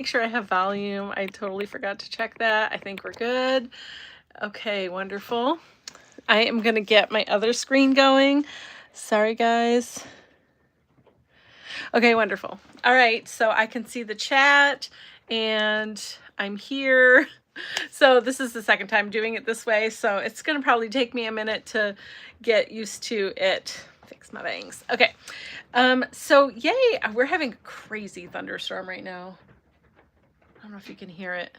Make sure I have volume. I totally forgot to check that. I think we're good. Okay, wonderful. I am going to get my other screen going. Sorry, guys. Okay, wonderful. All right, so I can see the chat and I'm here. So this is the second time doing it this way, so it's going to probably take me a minute to get used to it. Fix my bangs. Okay. So yay, we're having a crazy thunderstorm right now. I don't know if you can hear it.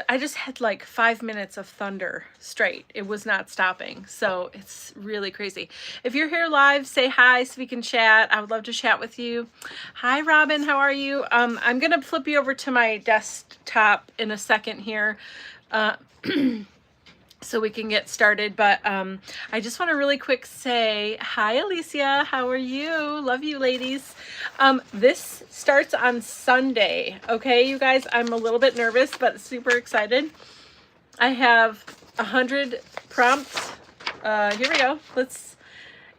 I just had like 5 minutes of thunder straight. It was not stopping. So it's really crazy. If you're here live, say hi so we can chat. I would love to chat with you. Hi, Robin. How are you? I'm going to flip you over to my desktop in a second here. So we can get started, but I just want to really quick say hi, Alicia. How are you? Love you, ladies. This starts on Sunday. Okay, you guys, I'm a little bit nervous, but super excited. I have 100 prompts. Here we go.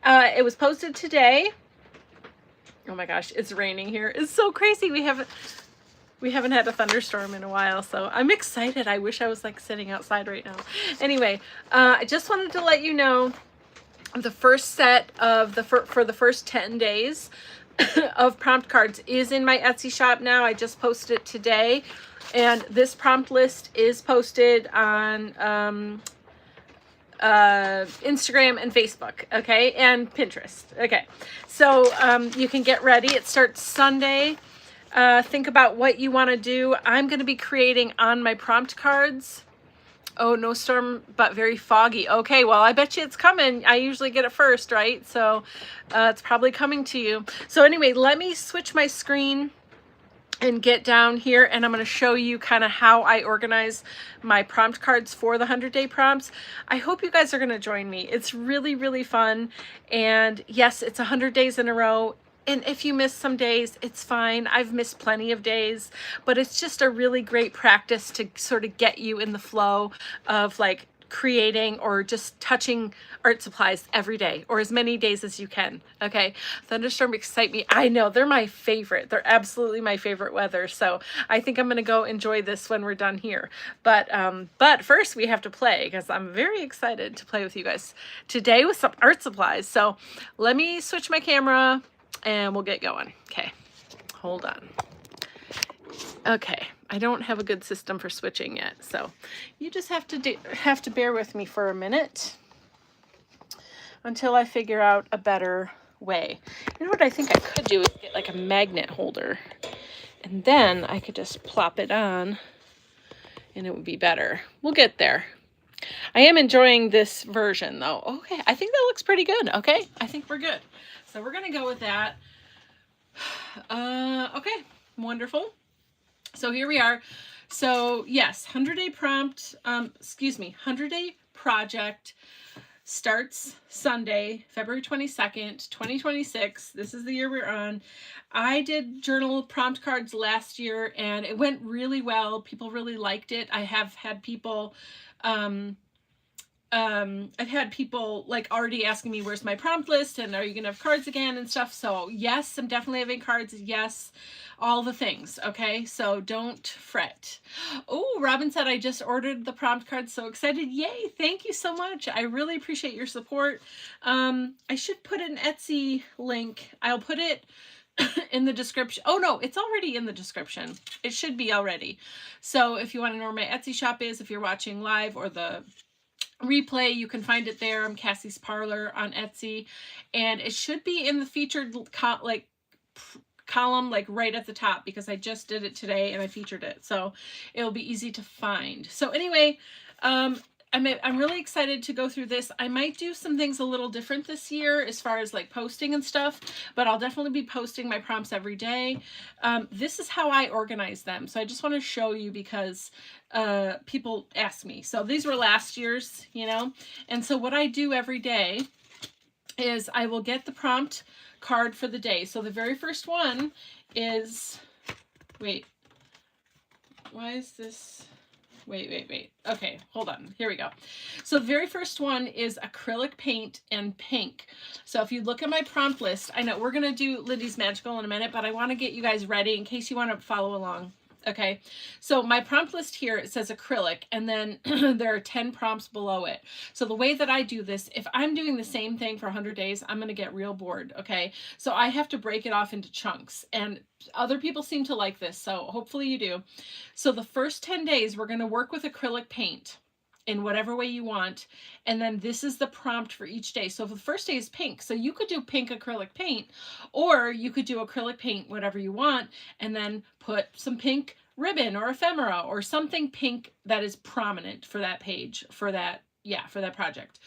It was posted today. Oh my gosh, it's raining here. It's so crazy. We haven't had a thunderstorm in a while, so I'm excited. I wish I was like sitting outside right now. Anyway, I just wanted to let you know the first set of for the first 10 days of prompt cards is in my Etsy shop now. I just posted it today, and this prompt list is posted on Instagram and Facebook, okay, and Pinterest. Okay, so you can get ready. It starts Sunday. Think about what you want to do. I'm going to be creating on my prompt cards. Oh, no storm, but very foggy. Okay, well, I bet you it's coming. I usually get it first, right? So it's probably coming to you. So anyway, let me switch my screen and get down here, and I'm going to show you kind of how I organize my prompt cards for the 100-day prompts. I hope you guys are going to join me. It's really, really fun. And yes, it's 100 days in a row. And if you miss some days, it's fine. I've missed plenty of days, but it's just a really great practice to sort of get you in the flow of like creating or just touching art supplies every day, or as many days as you can. Okay, thunderstorm excite me. I know, they're my favorite. They're absolutely my favorite weather. So I think I'm gonna go enjoy this when we're done here. But first we have to play, because I'm very excited to play with you guys today with some art supplies. So let me switch my camera and we'll get going. Okay, hold on. Okay, I don't have a good system for switching yet, so you just have to bear with me for a minute until I figure out a better way. You know what I think I could do is get like a magnet holder, and then I could just plop it on and it would be better. We'll get there. I am enjoying this version though. Okay, I think that looks pretty good. Okay, I think we're good. So we're gonna go with that. Okay, wonderful. So here we are. So yes, 100-day prompt, 100-day project starts Sunday, February 22nd, 2026. This is the year we're on. I did journal prompt cards last year and it went really well. People really liked it. I have had people, I've had people like already asking me, where's my prompt list, and are you gonna have cards again and stuff. So yes, I'm definitely having cards. Yes, all the things. Okay, so don't fret. Oh, Robin said I just ordered the prompt cards. So excited. Yay, thank you so much. I really appreciate your support. I should put an Etsy link. I'll put it in the description. Oh no, it's already in the description. It should be already. So if you want to know where my Etsy shop is, if you're watching live or the replay, you can find it there. I'm Kassy's Parlor on Etsy, and it should be in the featured column like right at the top, because I just did it today and I featured it, so it'll be easy to find. So anyway, I'm really excited to go through this. I might do some things a little different this year as far as like posting and stuff, but I'll definitely be posting my prompts every day. This is how I organize them. So I just want to show you because people ask me. So these were last year's, you know, and so what I do every day is I will get the prompt card for the day. So the very first one is, wait, why is this? Wait. Okay, hold on. Here we go. So the very first one is acrylic paint and pink. So if you look at my prompt list, I know we're going to do Lindy's Magical in a minute, but I want to get you guys ready in case you want to follow along. Okay, so my prompt list here, it says acrylic, and then there are 10 prompts below it. So the way that I do this, if I'm doing the same thing for 100 days, I'm going to get real bored, okay? So I have to break it off into chunks, and other people seem to like this, so hopefully you do. So the first 10 days, we're going to work with acrylic paint in whatever way you want. And then this is the prompt for each day. So the first day is pink. So you could do pink acrylic paint, or you could do acrylic paint, whatever you want, and then put some pink ribbon or ephemera or something pink that is prominent for that page, for that, yeah, for that project.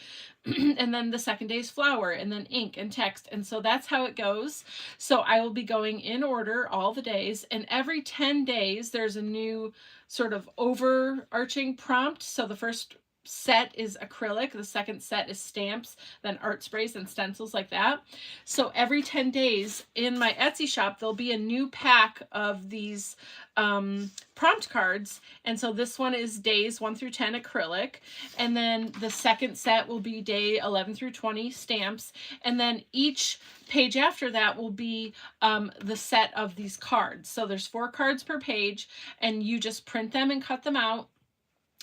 And then the second day is flower, and then ink and text. And so that's how it goes. So I will be going in order all the days, and every 10 days there's a new sort of overarching prompt. So the first set is acrylic, the second set is stamps, then art sprays and stencils like that. So every 10 days in my Etsy shop, there'll be a new pack of these prompt cards. And so this one is days 1 through 10 acrylic, and then the second set will be day 11 through 20 stamps, and then each page after that will be the set of these cards. So there's 4 cards per page, and you just print them and cut them out.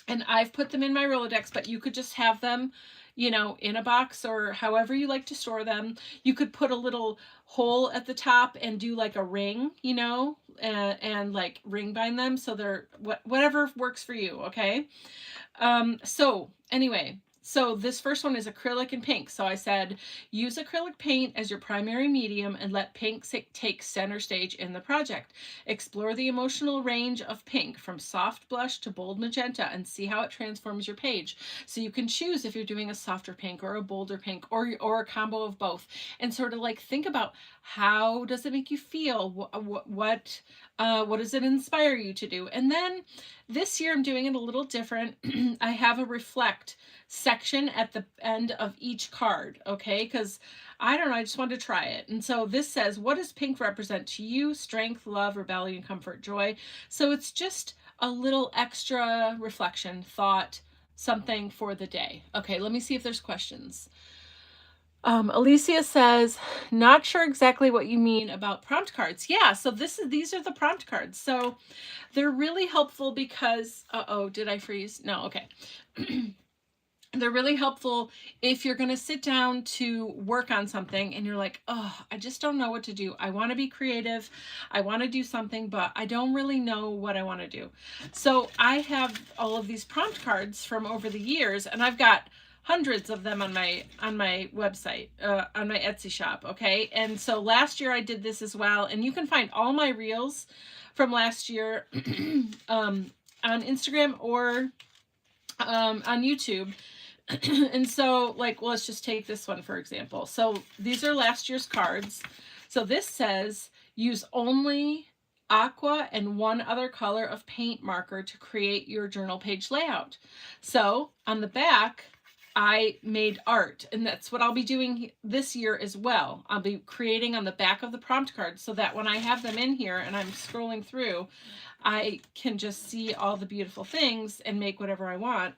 And I've put them in my Rolodex, but you could just have them, you know, in a box or however you like to store them. You could put a little hole at the top and do like a ring, you know, and like ring bind them. So they're whatever works for you. Okay. So anyway, so this first one is acrylic and pink. So I said, use acrylic paint as your primary medium and let pink take center stage in the project. Explore the emotional range of pink from soft blush to bold magenta and see how it transforms your page. So you can choose if you're doing a softer pink or a bolder pink or a combo of both, and sort of like think about how does it make you feel? What does it inspire you to do? And then this year I'm doing it a little different. I have a reflect section at the end of each card, okay? Because I don't know, I just wanted to try it. And so this says, what does pink represent to you? Strength, love, rebellion, comfort, joy. So it's just a little extra reflection, thought, something for the day. Okay, let me see if there's questions. Alicia says, not sure exactly what you mean about prompt cards. Yeah, so these are the prompt cards. So they're really helpful because, did I freeze? No, okay. They're really helpful if you're going to sit down to work on something and you're like, oh, I just don't know what to do. I want to be creative. I want to do something, but I don't really know what I want to do. So I have all of these prompt cards from over the years, and I've got hundreds of them on my website, on my Etsy shop. Okay. And so last year I did this as well. And you can find all my reels from last year on Instagram or on YouTube. And so like, well, let's just take this one, for example. So these are last year's cards. So this says, use only aqua and one other color of paint marker to create your journal page layout. So on the back, I made art, and that's what I'll be doing this year as well. I'll be creating on the back of the prompt card so that when I have them in here and I'm scrolling through, I can just see all the beautiful things and make whatever I want.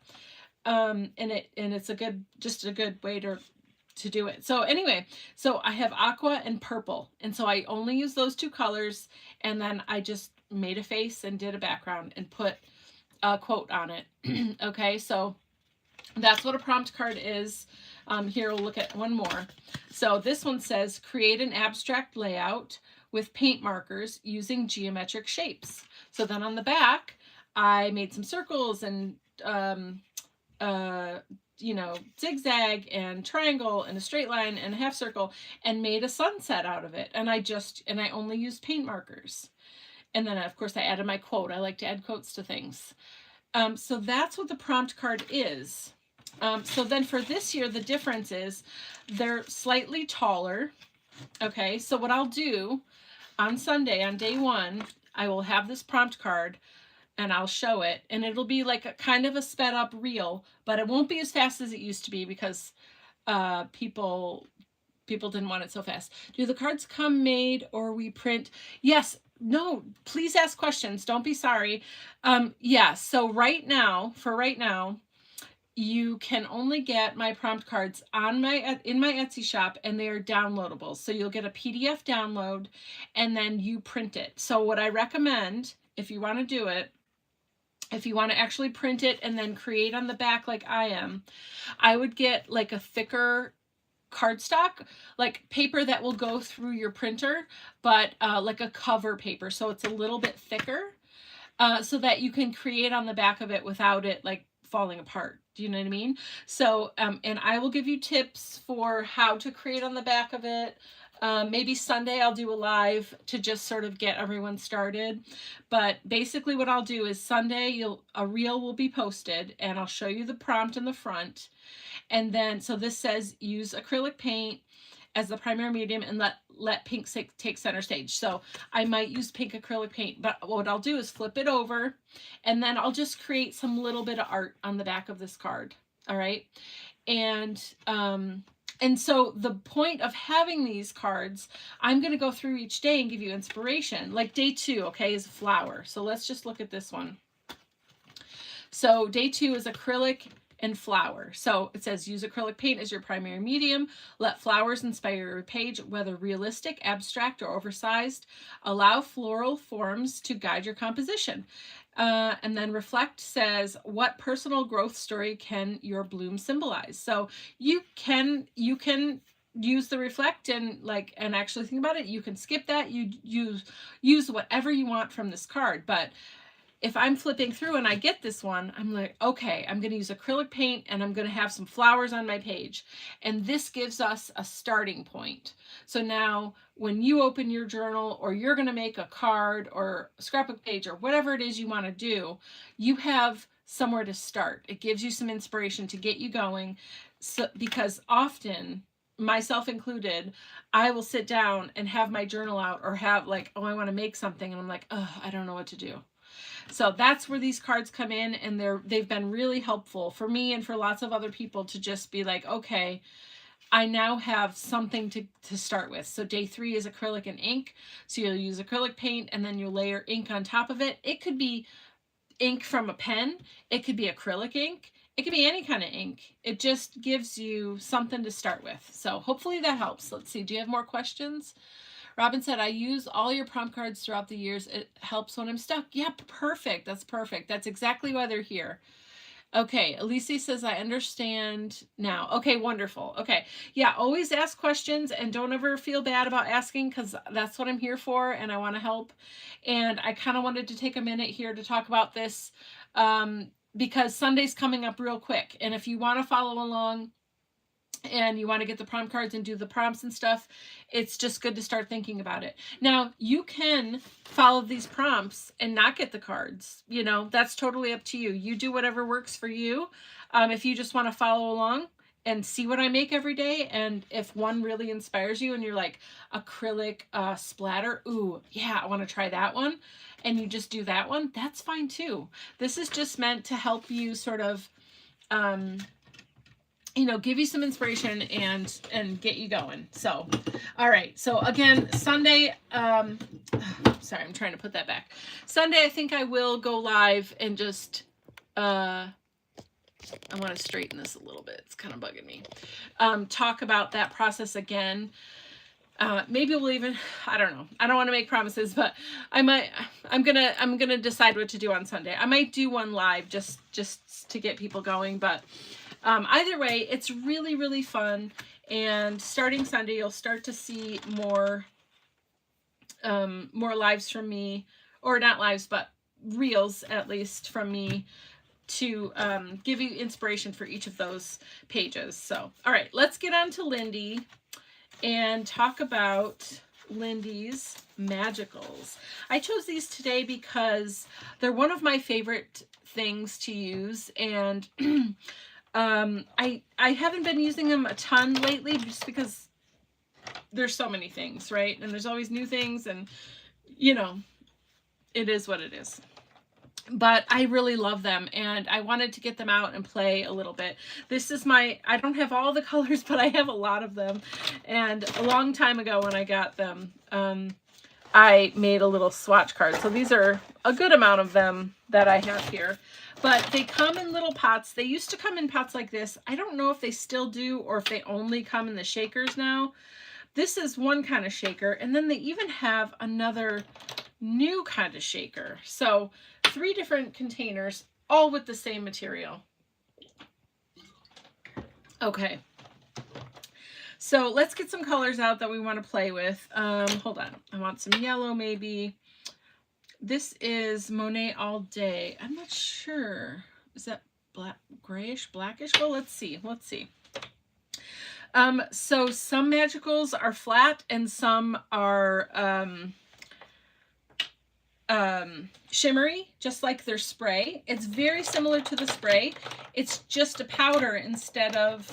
And it's just a good way to do it. So anyway, so I have aqua and purple, and so I only use those 2 colors, and then I just made a face and did a background and put a quote on it. Okay, so that's what a prompt card is. Here we'll look at one more. So this one says, create an abstract layout with paint markers using geometric shapes. So then on the back, I made some circles and, you know, zigzag and triangle and a straight line and a half circle, and made a sunset out of it. And I only used paint markers. And then of course I added my quote. I like to add quotes to things. So that's what the prompt card is. So then for this year, the difference is they're slightly taller. Okay, so what I'll do on Sunday, on day 1, I will have this prompt card and I'll show it, and it'll be like a kind of a sped up reel, but it won't be as fast as it used to be because people didn't want it so fast. Do the cards come made or we print? Yes, no, please ask questions. Don't be sorry. Yeah, so right now, you can only get my prompt cards on in my Etsy shop, and they are downloadable. So you'll get a PDF download and then you print it. So what I recommend, if you want to do it, if you want to actually print it and then create on the back like I am, I would get like a thicker cardstock, like paper that will go through your printer, but like a cover paper, so it's a little bit thicker, so that you can create on the back of it without it like falling apart. Do you know what I mean? So, and I will give you tips for how to create on the back of it. Maybe Sunday I'll do a live to just sort of get everyone started. But basically what I'll do is Sunday a reel will be posted and I'll show you the prompt in the front. And then, so this says use acrylic paint as the primary medium and let pink take center stage. So I might use pink acrylic paint, but what I'll do is flip it over and then I'll just create some little bit of art on the back of this card. All right. And so the point of having these cards, I'm going to go through each day and give you inspiration. Like day 2, okay, is a flower. So let's just look at this one. So day 2 is acrylic and flower. So it says use acrylic paint as your primary medium. Let flowers inspire your page, whether realistic, abstract, or oversized. Allow floral forms to guide your composition. And then reflect says, what personal growth story can your bloom symbolize? So you can use the reflect and actually think about it. You can skip that. You use whatever you want from this card, but if I'm flipping through and I get this one, I'm like, okay, I'm going to use acrylic paint and I'm going to have some flowers on my page. And this gives us a starting point. So now when you open your journal or you're going to make a card or a scrapbook page or whatever it is you want to do, you have somewhere to start. It gives you some inspiration to get you going. So, because often, myself included, I will sit down and have my journal out or have like, oh, I want to make something. And I'm like, oh, I don't know what to do. So that's where these cards come in, and they've been really helpful for me and for lots of other people to just be like, okay, I now have something to start with. So day 3 is acrylic and ink. So you'll use acrylic paint and then you'll layer ink on top of it. It could be ink from a pen. It could be acrylic ink. It could be any kind of ink. It just gives you something to start with. So hopefully that helps. Let's see. Do you have more questions? Robin said, I use all your prompt cards throughout the years. It helps when I'm stuck. Yep, perfect. That's perfect. That's exactly why they're here. Okay, Elise says, I understand now. Okay, wonderful. Okay, yeah, always ask questions and don't ever feel bad about asking, because that's what I'm here for and I want to help. And I kind of wanted to take a minute here to talk about this because Sunday's coming up real quick. And if you want to follow along, and you want to get the prompt cards and do the prompts and stuff, it's just good to start thinking about it. Now, you can follow these prompts and not get the cards. You know, that's totally up to you. You do whatever works for you. If you just want to follow along and see what I make every day, and if one really inspires you and you're like, acrylic splatter, ooh, yeah, I want to try that one, and you just do that one, that's fine too. This is just meant to help you sort of give you some inspiration and get you going. So, all right. So again, Sunday, sorry, I'm trying to put that back. Sunday, I think I will go live and just, I want to straighten this a little bit. It's kind of bugging me. Talk about that process again. Maybe we'll even, I don't know. I don't want to make promises, but I'm going to decide what to do on Sunday. I might do one live just to get people going, but either way, it's really, really fun. And starting Sunday, you'll start to see more lives from me, or not lives, but reels at least from me to give you inspiration for each of those pages. So, all right, let's get on to Lindy and talk about Lindy's Magicals. I chose these today because they're one of my favorite things to use, and I haven't been using them a ton lately just because there's so many things, right? And there's always new things, and it is what it is. But I really love them, and I wanted to get them out and play a little bit. This is I don't have all the colors, but I have a lot of them. And a long time ago when I got them, I made a little swatch card. So these are a good amount of them that I have here. But they come in little pots. They used to come in pots like this. I don't know if they still do or if they only come in the shakers now. This is one kind of shaker. And then they even have another new kind of shaker. So 3 different containers, all with the same material. Okay. So let's get some colors out that we want to play with. Hold on. I want some yellow maybe. This is Monet All Day. I'm not sure. Is that black, grayish, blackish? Well, let's see. Let's see. So some magicals are flat and some are shimmery, just like their spray. It's very similar to the spray. It's just a powder instead of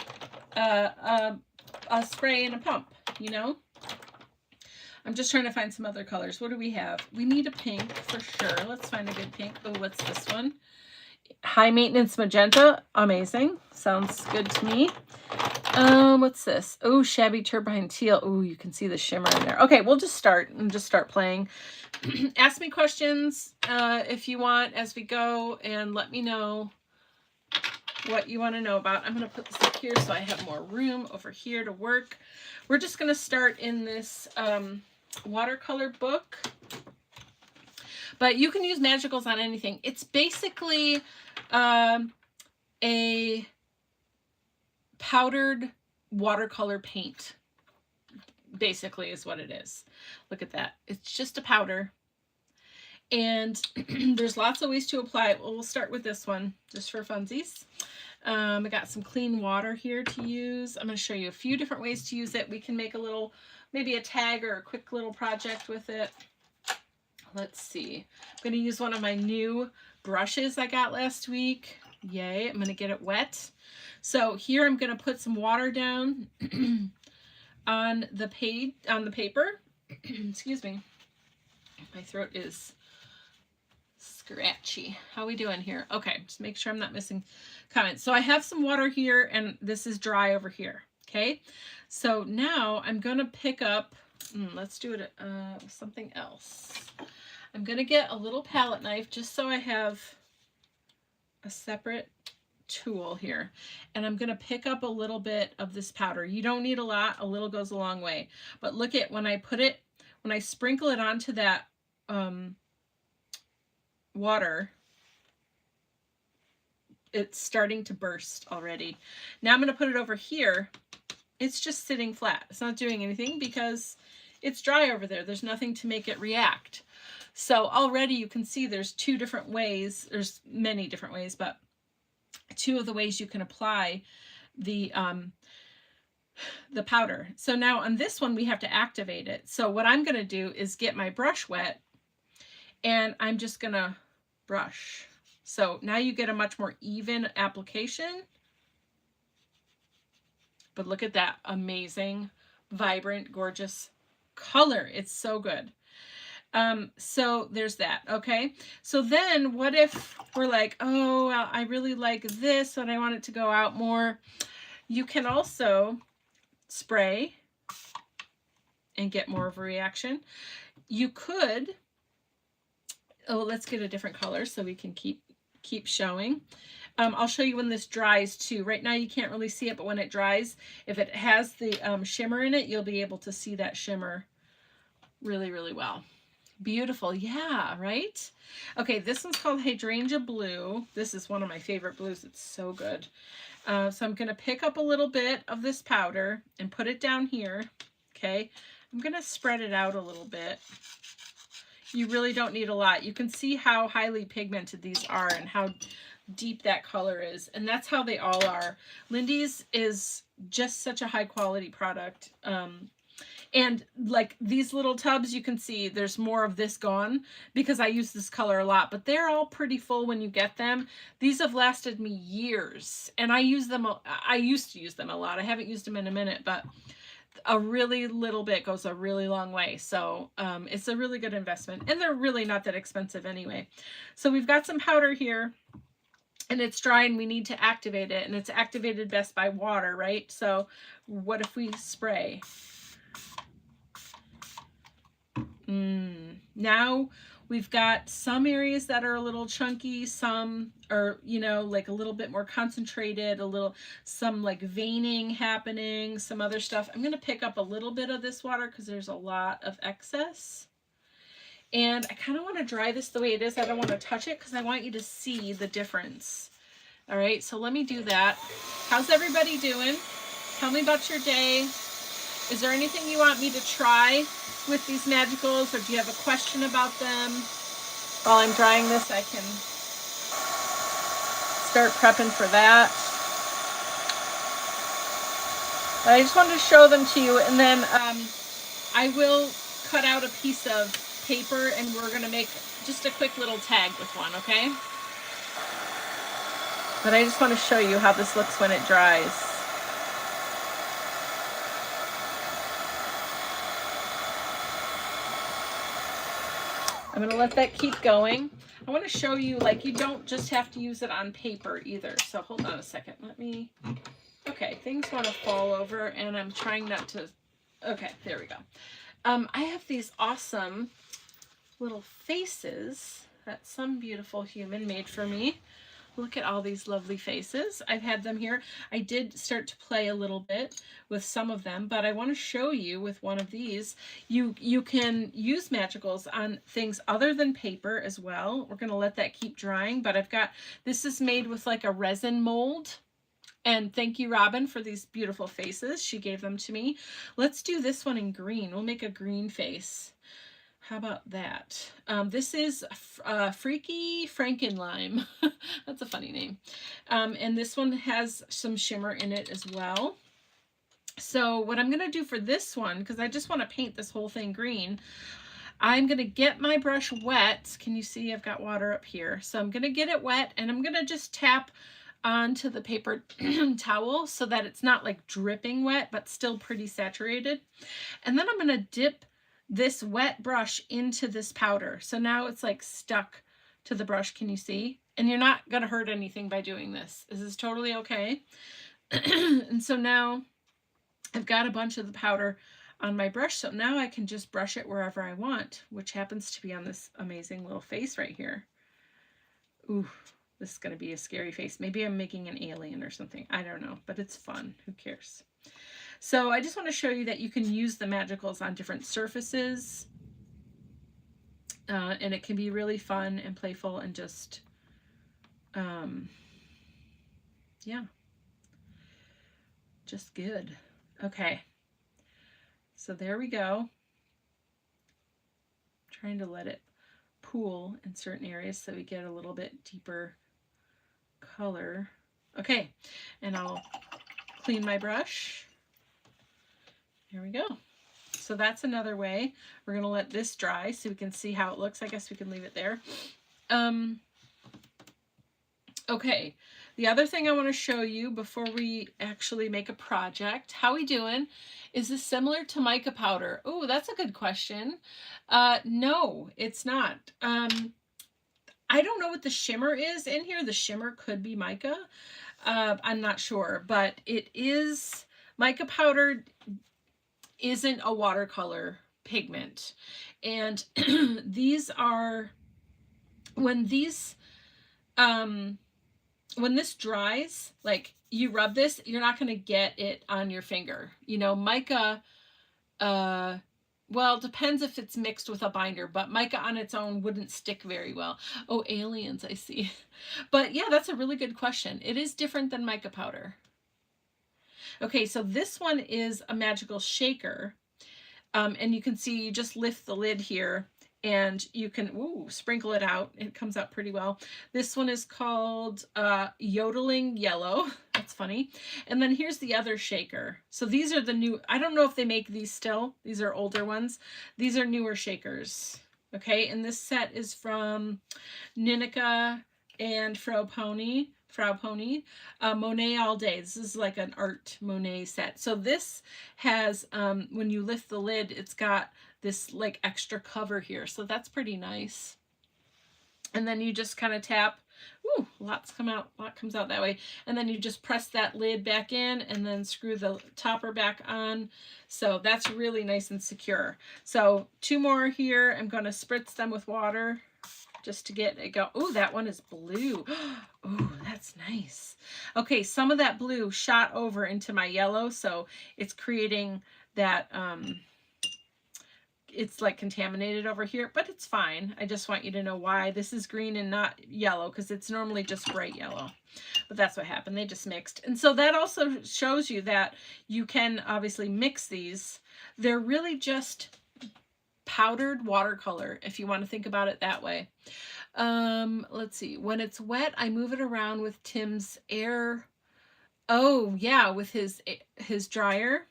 a spray and a pump, you know? I'm just trying to find some other colors. What do we have? We need a pink for sure. Let's find a good pink. Oh, what's this one? High Maintenance Magenta. Amazing. Sounds good to me. What's this? Oh, Shabby Turbine Teal. Oh, you can see the shimmer in there. Okay, we'll just start and just start playing. Ask me questions if you want as we go, and let me know what you want to know about. I'm going to put this up here so I have more room over here to work. We're just going to start in this watercolor book, but you can use magicals on anything. It's basically a powdered watercolor paint, basically is what it is. Look at that. It's just a powder. And there's lots of ways to apply it. Well, we'll start with this one just for funsies. I got some clean water here to use. I'm going to show you a few different ways to use it. We can make a little, maybe a tag or a quick little project with it. Let's see. I'm going to use one of my new brushes I got last week. Yay. I'm going to get it wet. So here I'm going to put some water down on the page, on the paper. Excuse me. My throat is scratchy. How are we doing here? Okay, just make sure I'm not missing comments. So I have some water here and this is dry over here. Okay, so now I'm going to pick up, let's do it something else. I'm going to get a little palette knife just so I have a separate tool here, and I'm going to pick up a little bit of this powder. You don't need a lot. A little goes a long way. But look at when I put it, when I sprinkle it onto that water, it's starting to burst already. Now I'm going to put it over here. It's just sitting flat. It's not doing anything because it's dry over there. There's nothing to make it react. So already you can see there's 2 different ways. There's many different ways, but 2 of the ways you can apply the powder. So now on this one, we have to activate it. So what I'm going to do is get my brush wet and I'm just going to brush. So now you get a much more even application. But look at that amazing, vibrant, gorgeous color. It's so good. So there's that. Okay. So then what if we're like, oh, well, I really like this and I want it to go out more. You can also spray and get more of a reaction. You could, oh, let's get a different color so we can keep showing. I'll show you when this dries too. Right now you can't really see it, but when it dries, if it has the shimmer in it, you'll be able to see that shimmer really, really well. Beautiful. Yeah, right? Okay, this one's called Hydrangea Blue. This is one of my favorite blues. It's so good. So I'm going to pick up a little bit of this powder and put it down here. Okay, I'm going to spread it out a little bit. You really don't need a lot. You can see how highly pigmented these are and how deep that color is. And that's how they all are. Lindy's is just such a high quality product. And like these little tubs, you can see there's more of this gone because I use this color a lot, but they're all pretty full when you get them. These have lasted me years and I use them. I used to use them a lot. I haven't used them in a minute, but a really little bit goes a really long way. So it's a really good investment and they're really not that expensive anyway. So we've got some powder here and it's dry and we need to activate it, and it's activated best by water, right? So what if we spray? Now we've got some areas that are a little chunky, some are, you know, like a little bit more concentrated, some like veining happening, some other stuff. I'm going to pick up a little bit of this water because there's a lot of excess. And I kind of want to dry this the way it is. I don't want to touch it because I want you to see the difference. All right, so let me do that. How's everybody doing? Tell me about your day. Is there anything you want me to try with these magicals, or do you have a question about them? While I'm drying this, I can start prepping for that. But I just wanted to show them to you, and then I will cut out a piece of paper and we're going to make just a quick little tag with one, okay? But I just want to show you how this looks when it dries. I'm going to let that keep going. I want to show you, like, you don't just have to use it on paper either. So hold on a second. Let me, okay, things want to fall over and I'm trying not to, okay, there we go. I have these awesome little faces that some beautiful human made for me. Look at all these lovely faces. I've had them here. I did start to play a little bit with some of them, but I want to show you with one of these. You can use magicals on things other than paper as well. We're going to let that keep drying, but I've got, this is made with like a resin mold. And thank you, Robin, for these beautiful faces. She gave them to me. Let's do this one in green. We'll make a green face. How about that? This is Freaky Frankenlime. That's a funny name. And this one has some shimmer in it as well. So what I'm going to do for this one, because I just want to paint this whole thing green, I'm going to get my brush wet. Can you see I've got water up here? So I'm going to get it wet and I'm going to just tap onto the paper towel so that it's not like dripping wet, but still pretty saturated. And then I'm going to dip this wet brush into this powder. So now it's like stuck to the brush. Can you see? And you're not going to hurt anything by doing this. This is totally okay. And so now I've got a bunch of the powder on my brush. So now I can just brush it wherever I want, which happens to be on this amazing little face right here. Ooh, this is going to be a scary face. Maybe I'm making an alien or something. I don't know, but it's fun. Who cares? So I just want to show you that you can use the magicals on different surfaces. And it can be really fun and playful and just, yeah, just good. Okay. So there we go. Trying to let it pool in certain areas so we get a little bit deeper color. Okay. And I'll clean my brush. Here we go. So that's another way. We're going to let this dry so we can see how it looks. I guess we can leave it there. Okay. The other thing I want to show you before we actually make a project, how we doing? Is this similar to mica powder? Oh, that's a good question. No, it's not. I don't know what the shimmer is in here. The shimmer could be mica. I'm not sure, but it is mica powder. Isn't a watercolor pigment, and these are when this dries, like you rub this, you're not going to get it on your finger. You know, mica, well, it depends if it's mixed with a binder, but mica on its own wouldn't stick very well. Oh, aliens, I see. But yeah, that's a really good question. It is different than mica powder. Okay, so this one is a magical shaker. And you can see you just lift the lid here and you can sprinkle it out. It comes out pretty well. This one is called Yodeling Yellow. That's funny. And then here's the other shaker. So these are the new, I don't know if they make these still. These are older ones. These are newer shakers. Okay, and this set is from Ninica and Frau Pony, Monet All Day. This is like an art Monet set. So this has, when you lift the lid, it's got this like extra cover here. So that's pretty nice. And then you just kind of tap Ooh, lot comes out that way. And then you just press that lid back in and then screw the topper back on. So that's really nice and secure. So 2 more here. I'm going to spritz them with water just to get it go. Oh, that one is blue. Oh, that's nice. Okay, some of that blue shot over into my yellow, so it's creating that, it's like contaminated over here, but it's fine. I just want you to know why this is green and not yellow, because it's normally just bright yellow. But that's what happened. They just mixed. And so that also shows you that you can obviously mix these. They're really just powdered watercolor, if you want to think about it that way. Let's see. When it's wet, I move it around with Tim's air. Oh, yeah, with his dryer.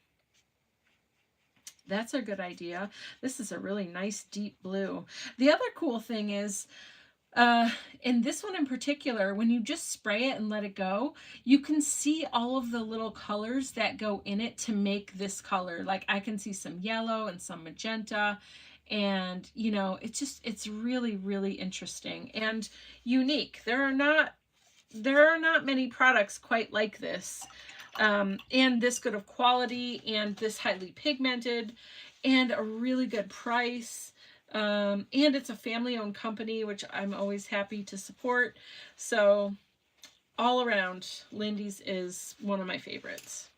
That's a good idea. This is a really nice deep blue. The other cool thing is, in this one in particular, when you just spray it and let it go, you can see all of the little colors that go in it to make this color. Like I can see some yellow and some magenta, and you know, it's really, really interesting and unique. There are not many products quite like this, and this good of quality, and this highly pigmented, and a really good price. And it's a family-owned company, which I'm always happy to support. So all around, Lindy's is one of my favorites.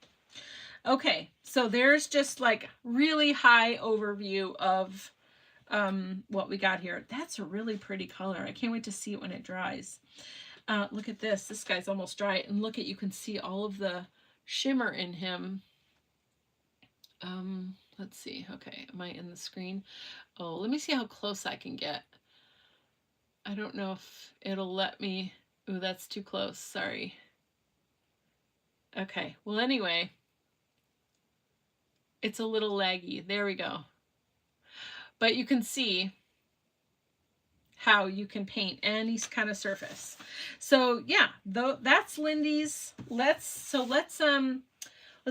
Okay, so there's just like really high overview of what we got here. That's a really pretty color. I can't wait to see it when it dries. Look at this. This guy's almost dry. And look at, you can see all of the shimmer in him. Let's see. Okay, am I in the screen? Oh, let me see how close I can get. I don't know if it'll let me. Ooh, that's too close. Sorry. Okay, well, anyway, it's a little laggy. There we go. But you can see how you can paint any kind of surface. So yeah, that's Lindy's. Let's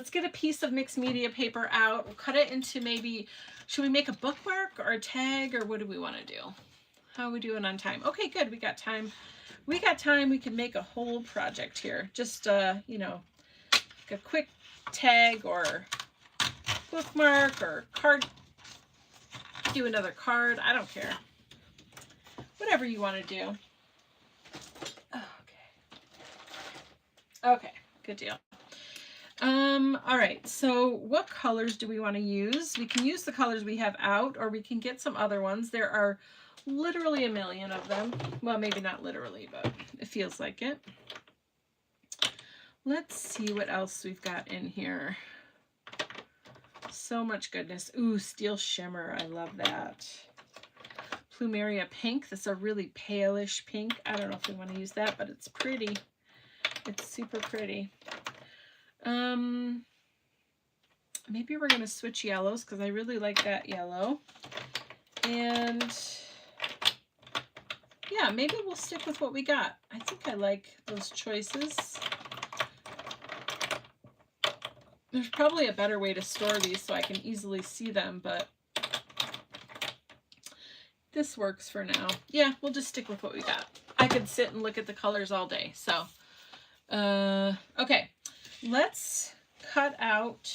get a piece of mixed media paper out. We'll cut it into maybe, should we make a bookmark or a tag, or what do we want to do? How are we doing on time? Okay, good. We got time. We can make a whole project here. Just, you know, a quick tag or bookmark or card. Do another card. I don't care. Whatever you want to do. Okay, good deal. All right, so what colors do we want to use? We can use the colors we have out, or we can get some other ones. There are literally a million of them. Well, maybe not literally, but it feels like it. Let's see what else we've got in here. So much goodness. Ooh, Steel Shimmer. I love that. Plumeria Pink. This is a really palish pink. I don't know if we want to use that, but it's pretty. It's super pretty. Maybe we're going to switch yellows because I really like that yellow. And yeah, maybe we'll stick with what we got. I think I like those choices. There's probably a better way to store these so I can easily see them, but this works for now. Yeah, we'll just stick with what we got. I could sit and look at the colors all day. So, okay, let's cut out.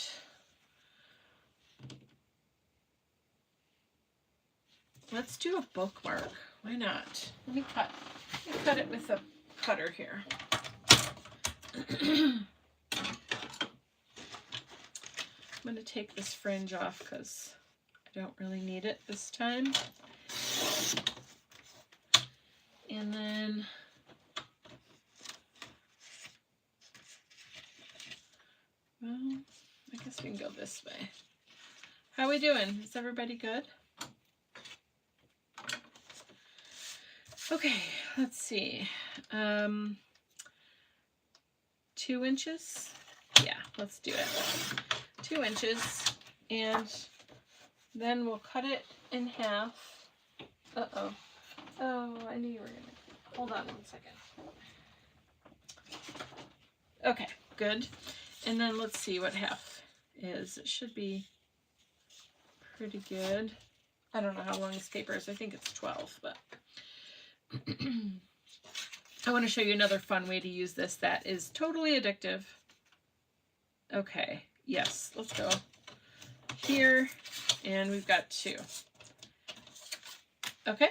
Let's do a bookmark. Why not? Let me cut it with a cutter here. I'm going to take this fringe off because I don't really need it this time. And then well, I guess we can go this way. How are we doing? Is everybody good? Okay, let's see. 2 inches? Yeah, let's do it. 2 inches, and then we'll cut it in half. Uh-oh. Oh, I knew you were gonna. Hold on 1 second. Okay, good. And then let's see what half is. It should be pretty good. I don't know how long this paper is. I think it's 12, but I want to show you another fun way to use this that is totally addictive. Okay, yes, let's go here, and we've got 2. Okay,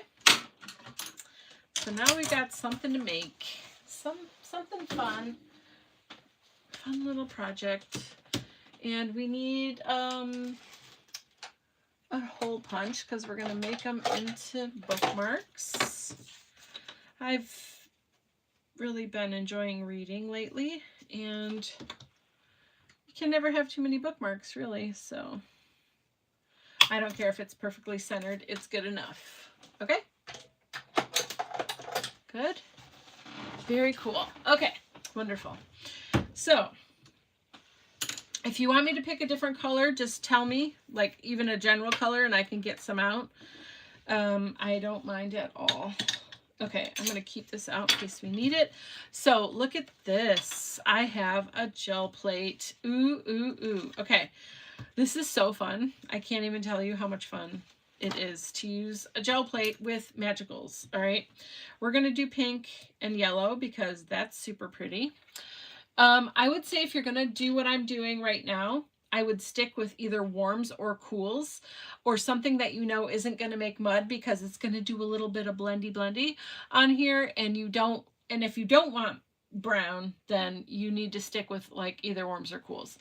so now we've got something to make, something fun little project, and we need a hole punch because we're going to make them into bookmarks. I've really been enjoying reading lately, and you can never have too many bookmarks, really, so I don't care if it's perfectly centered, it's good enough. Okay? Good. Very cool. Okay, wonderful. So, if you want me to pick a different color, just tell me, like even a general color, and I can get some out. I don't mind at all. Okay, I'm going to keep this out in case we need it. So, look at this. I have a gel plate. Ooh, ooh, ooh. Okay, this is so fun. I can't even tell you how much fun it is to use a gel plate with magicals. All right, we're going to do pink and yellow because that's super pretty. I would say if you're going to do what I'm doing right now, I would stick with either warms or cools, or something that you know isn't going to make mud, because it's going to do a little bit of blendy on here, and if you don't want brown, then you need to stick with like either warms or cools.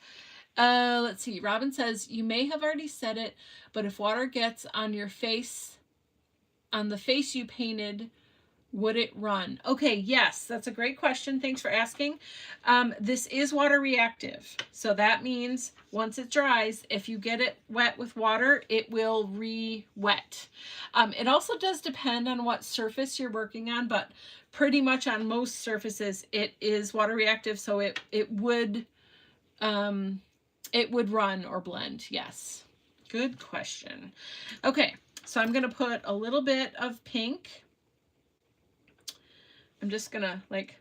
Let's see. Robin says, you may have already said it, but if water gets on your face, on the face you painted, would it run? Okay, yes, that's a great question. Thanks for asking. This is water reactive. So that means once it dries, if you get it wet with water, it will re-wet. It also does depend on what surface you're working on, but pretty much on most surfaces, it is water reactive. So it would run or blend. Yes. Good question. Okay, so I'm going to put a little bit of pink. I'm just gonna like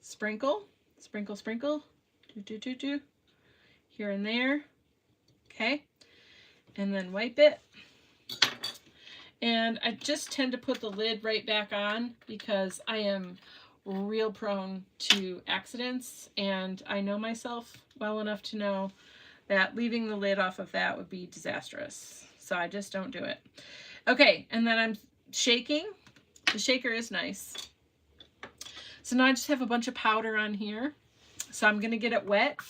sprinkle, do, here and there. Okay, and then wipe it. And I just tend to put the lid right back on because I am real prone to accidents, and I know myself well enough to know that leaving the lid off of that would be disastrous. So I just don't do it. Okay, and then I'm shaking. The shaker is nice. So now I just have a bunch of powder on here. So I'm going to get it wet.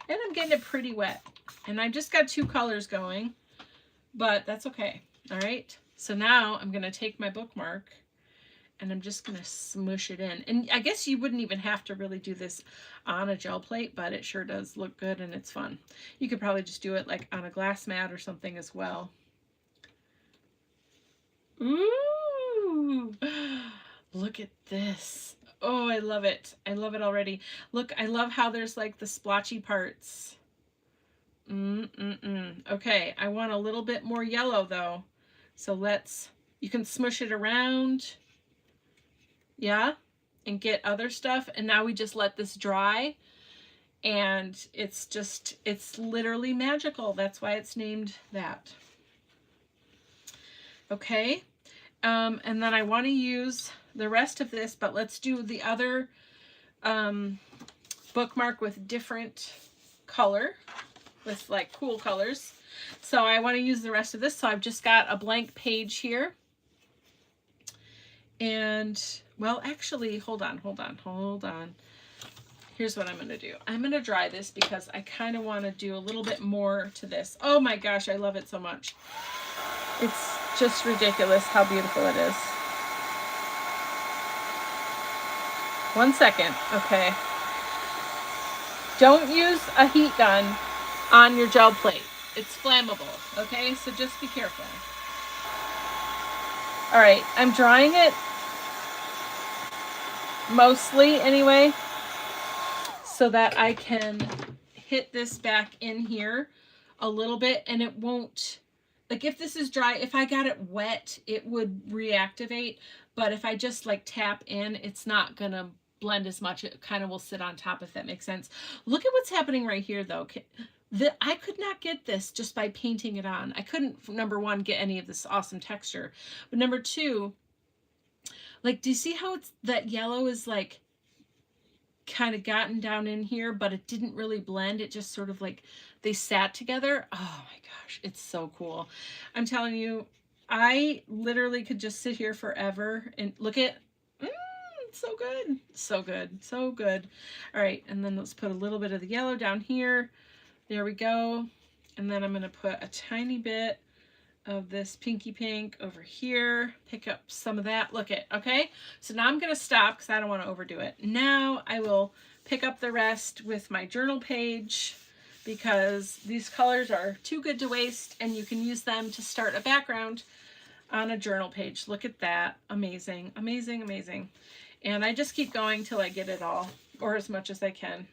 And I'm getting it pretty wet. And I just got 2 colors going, but that's okay. All right. So now I'm going to take my bookmark and I'm just going to smush it in. And I guess you wouldn't even have to really do this on a gel plate, but it sure does look good and it's fun. You could probably just do it like on a glass mat or something as well. Ooh. Look at this. Oh, I love it. I love it already. Look, I love how there's like the splotchy parts. Okay, I want a little bit more yellow though. So you can smush it around. Yeah, and get other stuff. And now we just let this dry. And it's literally magical. That's why it's named that. Okay. And then I want to use the rest of this, but let's do the other bookmark with different color, with like cool colors. So I want to use the rest of this. So I've just got a blank page here. And well, actually, hold on. Here's what I'm going to do. I'm going to dry this because I kind of want to do a little bit more to this. Oh my gosh, I love it so much. It's just ridiculous how beautiful it is. 1 second. Okay. Don't use a heat gun on your gel plate. It's flammable. Okay, so just be careful. All right, I'm drying it mostly anyway, so that I can hit this back in here a little bit, and it won't, like if this is dry, if I got it wet, it would reactivate, but if I just like tap in, it's not gonna blend as much. It kind of will sit on top, if that makes sense. Look at what's happening right here though. I could not get this just by painting it on. I couldn't, number one, get any of this awesome texture, but number two, Like, do you see how it's that yellow is like kind of gotten down in here, but it didn't really blend. It just sort of like they sat together. Oh my gosh, it's so cool. I'm telling you, I literally could just sit here forever and look at, it's so good. So good. So good. All right. And then let's put a little bit of the yellow down here. There we go. And then I'm going to put a tiny bit of this pinky pink over here, pick up some of that. Look at, okay? So now I'm going to stop because I don't want to overdo it. Now I will pick up the rest with my journal page because these colors are too good to waste and you can use them to start a background on a journal page. Look at that. Amazing, amazing, amazing. And I just keep going till I get it all, or as much as I can.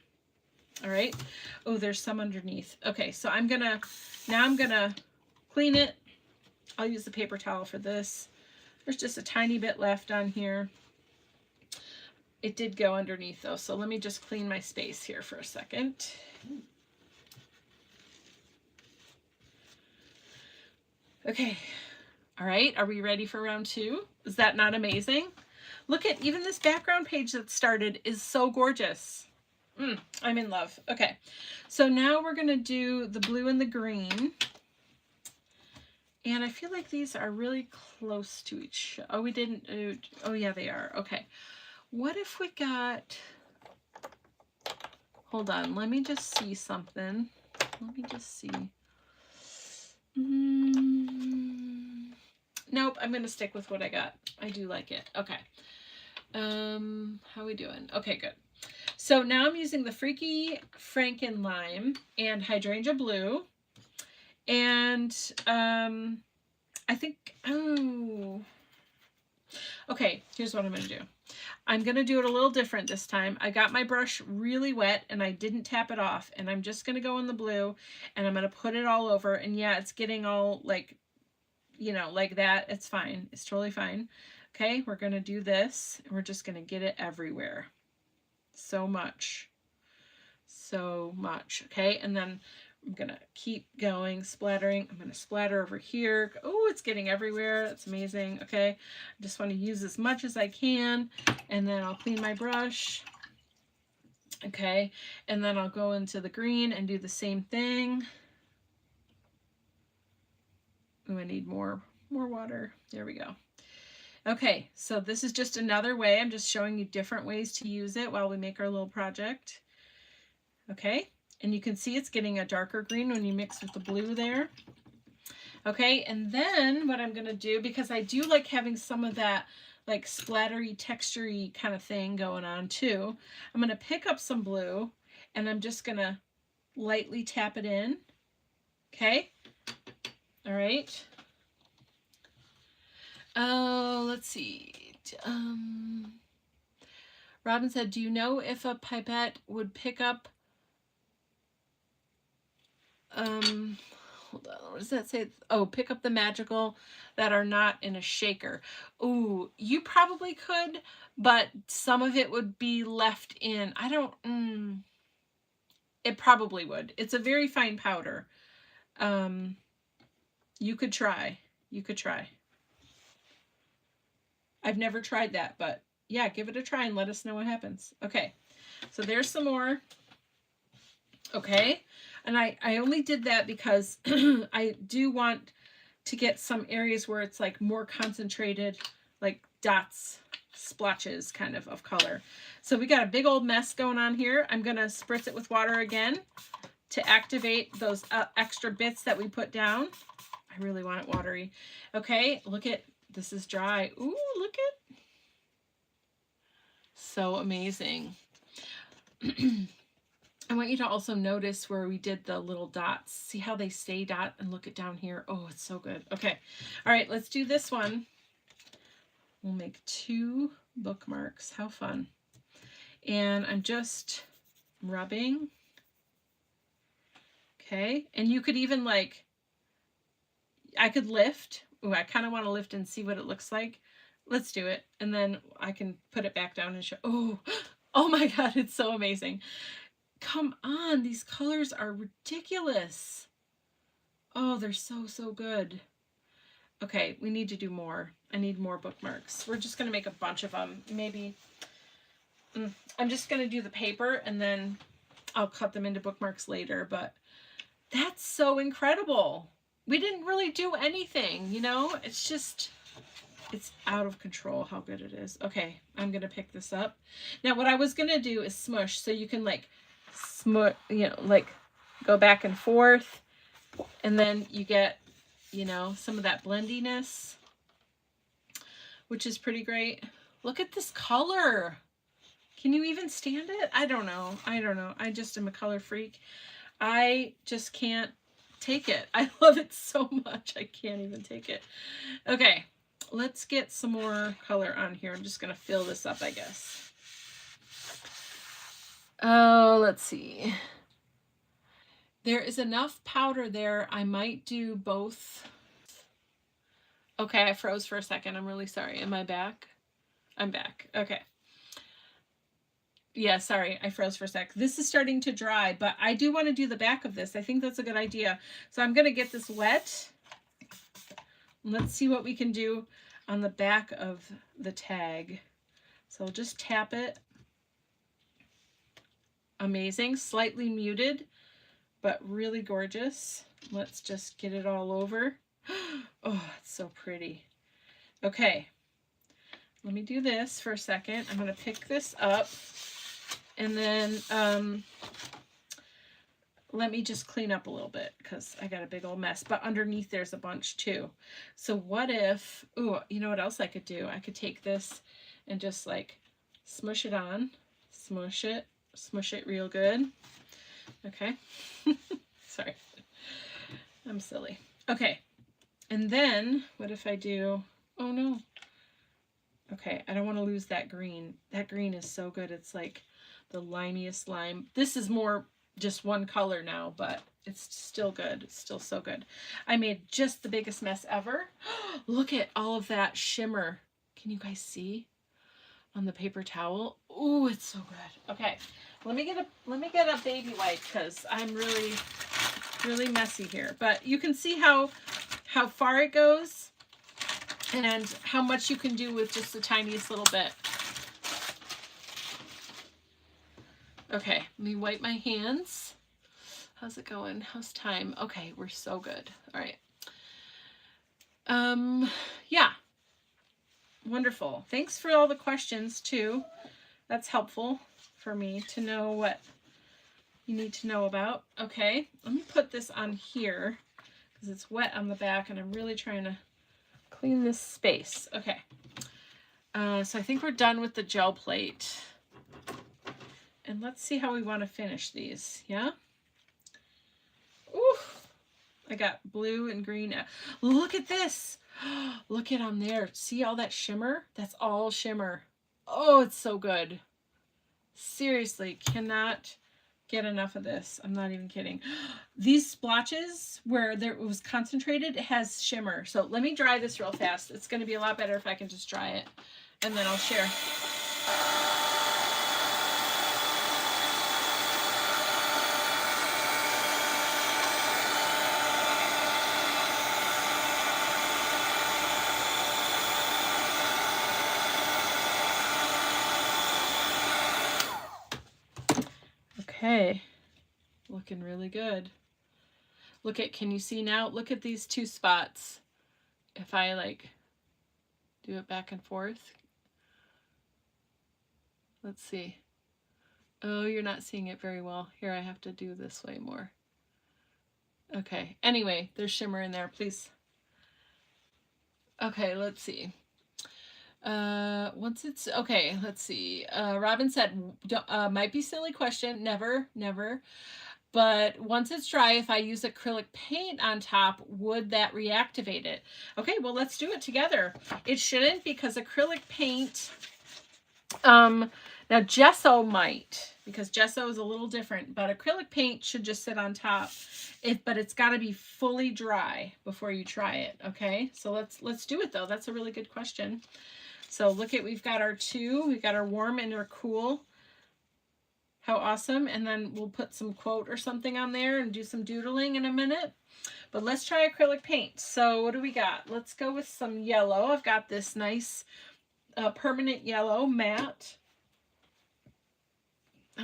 All right. Oh, there's some underneath. Okay, so I'm gonna clean it. I'll use the paper towel for this. There's just a tiny bit left on here. It did go underneath though, so let me just clean my space here for a second. Okay. All right, are we ready for round 2? Is that not amazing? Look at, even this background page that started is so gorgeous. I'm in love. Okay, so now we're gonna do the blue and the green. And I feel like these are really close to each other. Oh, we didn't, oh yeah, they are. Okay, what if we got, hold on, let me just see something. Let me just see. Nope, I'm gonna stick with what I got. I do like it. Okay. How are we doing? Okay, good. So now I'm using the Freaky Franken Lime and Hydrangea Blue. And I think, oh, okay, here's what I'm gonna do. I'm gonna do it a little different this time. I got my brush really wet and I didn't tap it off, and I'm just gonna go in the blue and I'm gonna put it all over. And yeah, it's getting all like, you know, like that. It's fine. It's totally fine. Okay, we're gonna do this and we're just gonna get it everywhere. So much. So much. Okay, and then I'm gonna keep going, splattering. I'm gonna splatter over here. Oh, it's getting everywhere. That's amazing. Okay, I just want to use as much as I can, and then I'll clean my brush. Okay, and then I'll go into the green and do the same thing. Oh, I need more water. There we go. Okay, so this is just another way. I'm just showing you different ways to use it while we make our little project. Okay, and you can see it's getting a darker green when you mix with the blue there. Okay, and then what I'm going to do, because I do like having some of that like splattery, textury kind of thing going on too, I'm going to pick up some blue and I'm just going to lightly tap it in. Okay, all right. Oh, let's see. Robin said, do you know if a pipette would pick up, hold on, what does that say? Oh, pick up the magical that are not in a shaker. Ooh, you probably could, but some of it would be left in. I don't, it probably would. It's a very fine powder. You could try. You could try. I've never tried that, but yeah, give it a try and let us know what happens. Okay, so there's some more. Okay, and I only did that because I do want to get some areas where it's like more concentrated, like dots, splotches kind of color. So we got a big old mess going on here. I'm going to spritz it with water again to activate those extra bits that we put down. I really want it watery. Okay, look at, this is dry. Ooh, look at, so amazing. I want you to also notice where we did the little dots. See how they stay dot, and look at down here. Oh, it's so good. Okay. All right, let's do this one. We'll make 2 bookmarks. How fun. And I'm just rubbing. Okay. And you could even like, I could lift. Oh, I kind of want to lift and see what it looks like. Let's do it. And then I can put it back down and show. Oh, oh my God, it's so amazing. Come on, these colors are ridiculous. Oh, they're so, so good. Okay, we need to do more. I need more bookmarks. We're just going to make a bunch of them. Maybe I'm just going to do the paper and then I'll cut them into bookmarks later. But that's so incredible. We didn't really do anything, you know? It's just, it's out of control how good it is. Okay, I'm going to pick this up. Now, what I was going to do is smush. So you can like smush, you know, like go back and forth. And then you get, you know, some of that blendiness, which is pretty great. Look at this color. Can you even stand it? I don't know. I don't know. I just am a color freak. I just can't take it. I love it so much. I can't even take it. Okay, let's get some more color on here. I'm just going to fill this up, I guess. Oh, let's see. There is enough powder there. I might do both. Okay, I froze for a second. I'm really sorry. Am I back? I'm back. Okay. Yeah, sorry. I froze for a sec. This is starting to dry, but I do want to do the back of this. I think that's a good idea. So I'm going to get this wet. Let's see what we can do on the back of the tag. So just tap it. Amazing. Slightly muted, but really gorgeous. Let's just get it all over. Oh, it's so pretty. Okay, let me do this for a second. I'm going to pick this up and then let me just clean up a little bit because I got a big old mess, but underneath there's a bunch too. So what if, oh, you know what else I could do? I could take this and just like smush it on, smush it real good. Okay. Sorry. I'm silly. Okay. And then what if I do, oh no. Okay, I don't want to lose that green. That green is so good. It's like the limiest lime. This is more just one color now, but it's still good. It's still so good. I made just the biggest mess ever. Look at all of that shimmer. Can you guys see on the paper towel? Oh, it's so good. Okay, let me get a baby wipe because I'm really messy here. But you can see how far it goes and how much you can do with just the tiniest little bit. Okay, let me wipe my hands. How's it going? How's time? Okay, we're so good. All right. Yeah. Wonderful. Thanks for all the questions too. That's helpful for me to know what you need to know about. Okay, let me put this on here because it's wet on the back and I'm really trying to clean this space. Okay, so I think we're done with the gel plate. And let's see how we want to finish these, yeah? Ooh, I got blue and green. Look at this. Look at on there. See all that shimmer? That's all shimmer. Oh, it's so good. Seriously, cannot get enough of this. I'm not even kidding. These splotches where it was concentrated, it has shimmer. So let me dry this real fast. It's going to be a lot better if I can just dry it and then I'll share. Okay, looking really good. Look at, can you see now? Look at these two spots. If I like do it back and forth. Let's see. Oh, you're not seeing it very well. Here, I have to do this way more. Okay, anyway, there's shimmer in there, please. Okay, let's see. Once it's okay, let's see. Robin said, might be silly question. Never. But once it's dry, if I use acrylic paint on top, would that reactivate it? Okay, well, let's do it together. It shouldn't because acrylic paint, now gesso might, because gesso is a little different, but acrylic paint should just sit on top. But it's got to be fully dry before you try it. Okay, so let's do it though. That's a really good question. So look at, we've got our two, we've got our warm and our cool. How awesome. And then we'll put some quote or something on there and do some doodling in a minute. But let's try acrylic paint. So what do we got? Let's go with some yellow. I've got this nice permanent yellow matte.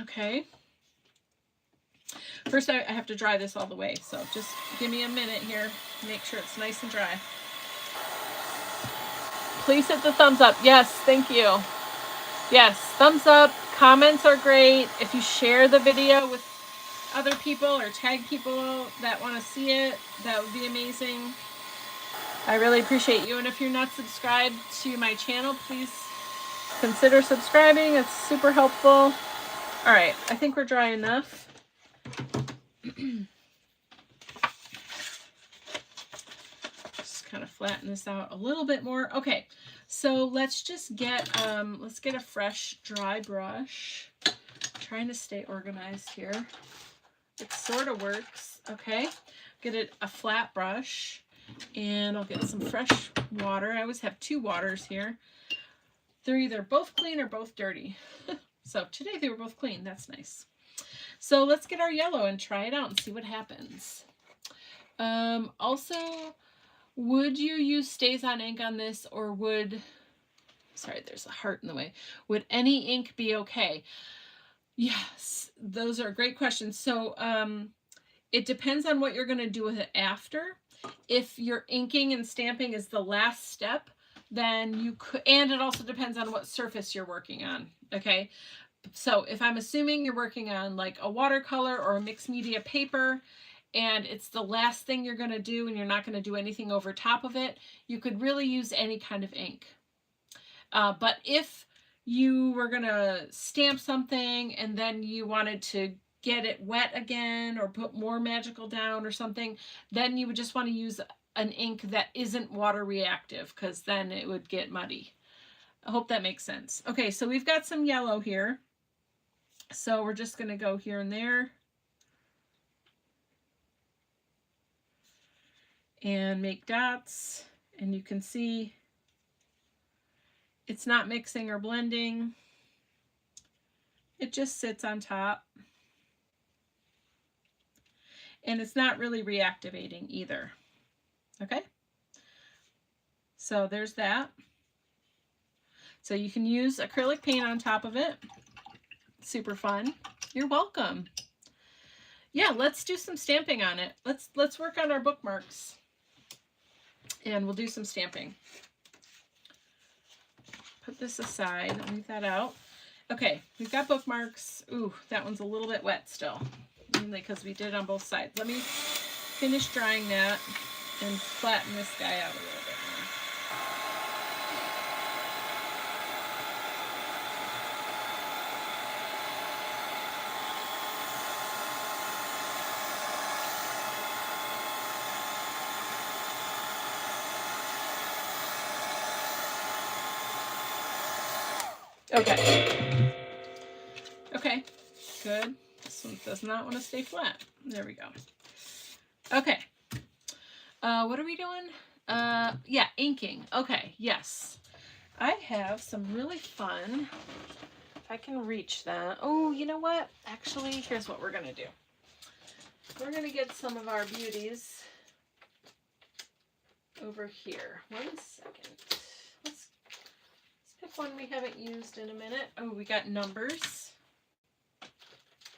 Okay. First, I have to dry this all the way. So just give me a minute here. Make sure it's nice and dry. Please hit the thumbs up. Yes, thank you. Yes, thumbs up. Comments are great. If you share the video with other people or tag people that want to see it, that would be amazing. I really appreciate you. And if you're not subscribed to my channel, please consider subscribing. It's super helpful. All right, I think we're dry enough. Just kind of flatten this out a little bit more. Okay, so let's just get a fresh dry brush. I'm trying to stay organized here. It sort of works. Okay, get a flat brush, and I'll get some fresh water. I always have two waters here. They're either both clean or both dirty. So today they were both clean. That's nice. So let's get our yellow and try it out and see what happens. Also, would you use Stays On ink on this, or sorry, there's a heart in the way. Would any ink be okay? Yes, those are great questions. So it depends on what you're going to do with it after. If your inking and stamping is the last step, then you could, and it also depends on what surface you're working on. Okay, so if I'm assuming you're working on like a watercolor or a mixed media paper, and it's the last thing you're going to do and you're not going to do anything over top of it, you could really use any kind of ink. But if you were going to stamp something and then you wanted to get it wet again or put more magical down or something, then you would just want to use an ink that isn't water reactive, because then it would get muddy. I hope that makes sense. Okay, so we've got some yellow here. So we're just going to go here and there and make dots, and you can see it's not mixing or blending. It just sits on top. And it's not really reactivating either. Okay? So there's that. So you can use acrylic paint on top of it. Super fun. You're welcome. Yeah, let's do some stamping on it. Let's work on our bookmarks. And we'll do some stamping. Put this aside, leave that out. Okay, we've got bookmarks. Ooh, that one's a little bit wet still, mainly because we did it on both sides. Let me finish drying that and flatten this guy out a little bit more. Okay. Okay, good. This one does not want to stay flat. There we go. Okay. What are we doing? Yeah, inking. Okay, yes. I have some really fun, if I can reach that. Oh, you know what? Actually, here's what we're going to do. We're going to get some of our beauties over here. 1 second. Let's pick one we haven't used in a minute. Oh, we got numbers.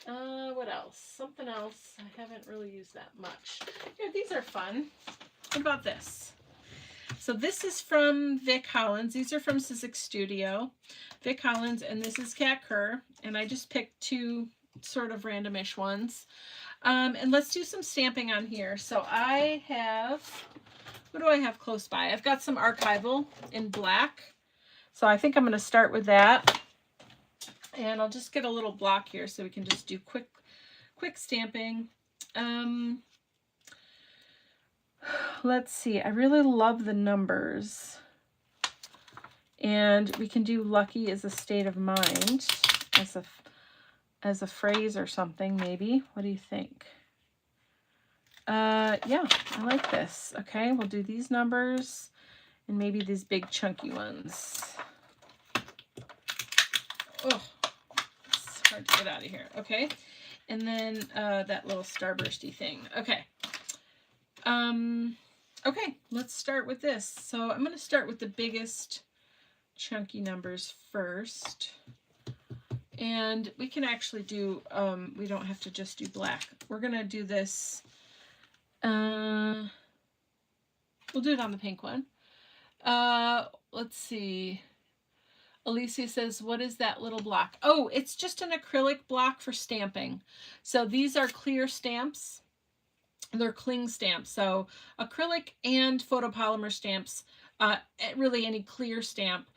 What else? Something else. I haven't really used that much. Here, these are fun. What about this? So this is from Vic Hollins. These are from Sizzix Studio. Vic Hollins, and this is Cat Kerr. And I just picked two sort of randomish ones. And let's do some stamping on here. So I have, what do I have close by? I've got some archival in black. So I think I'm going to start with that. And I'll just get a little block here so we can just do quick stamping. Let's see. I really love the numbers. And we can do lucky as a state of mind, as a phrase or something, maybe. What do you think? Yeah, I like this. Okay, we'll do these numbers and maybe these big chunky ones. Oh, it's hard to get out of here. Okay, and then that little starbursty thing. Okay, Okay, let's start with this. So I'm going to start with the biggest chunky numbers first. And we can actually do, we don't have to just do black. We're going to do this, we'll do it on the pink one. Let's see. Alicia says, what is that little block? Oh, it's just an acrylic block for stamping. So these are clear stamps. They're cling stamps. So acrylic and photopolymer stamps, really any clear stamp,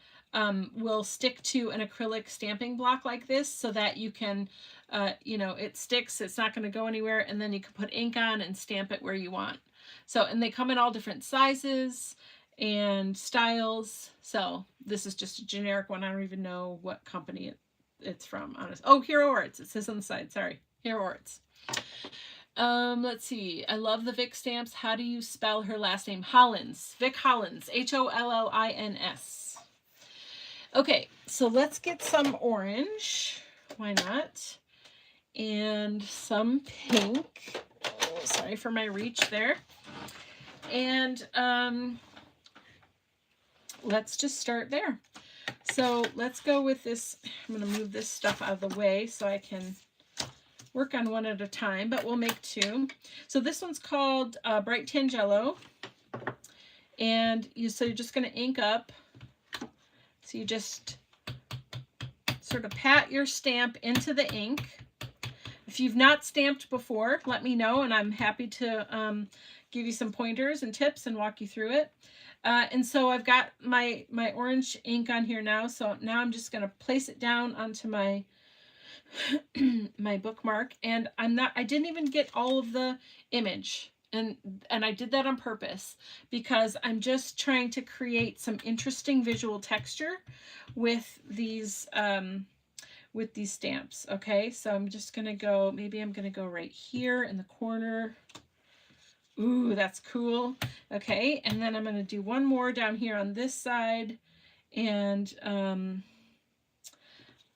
will stick to an acrylic stamping block like this so that you can, you know, it sticks, it's not going to go anywhere, and then you can put ink on and stamp it where you want. So, and they come in all different sizes and styles. So this is just a generic one. I don't even know what company it's from, honest. Oh, Hero Arts. It says on the side. Sorry. Hero Arts. Let's see. I love the Vic stamps. How do you spell her last name? Hollins. Vic Hollins. Hollins. Okay, so let's get some orange. Why not? And some pink. Oh, sorry for my reach there. And let's just start there. So let's go with this. I'm going to move this stuff out of the way so I can work on one at a time, but we'll make two. So this one's called Bright Tangelo. And so you're just going to ink up. So you just sort of pat your stamp into the ink. If you've not stamped before, let me know, and I'm happy to give you some pointers and tips and walk you through it. And so I've got my orange ink on here now. So now I'm just going to place it down onto my my bookmark, and I didn't even get all of the image, and I did that on purpose because I'm just trying to create some interesting visual texture with these stamps. Okay, so I'm just gonna go, maybe I'm gonna go right here in the corner. Ooh, that's cool. Okay, and then I'm gonna do one more down here on this side, and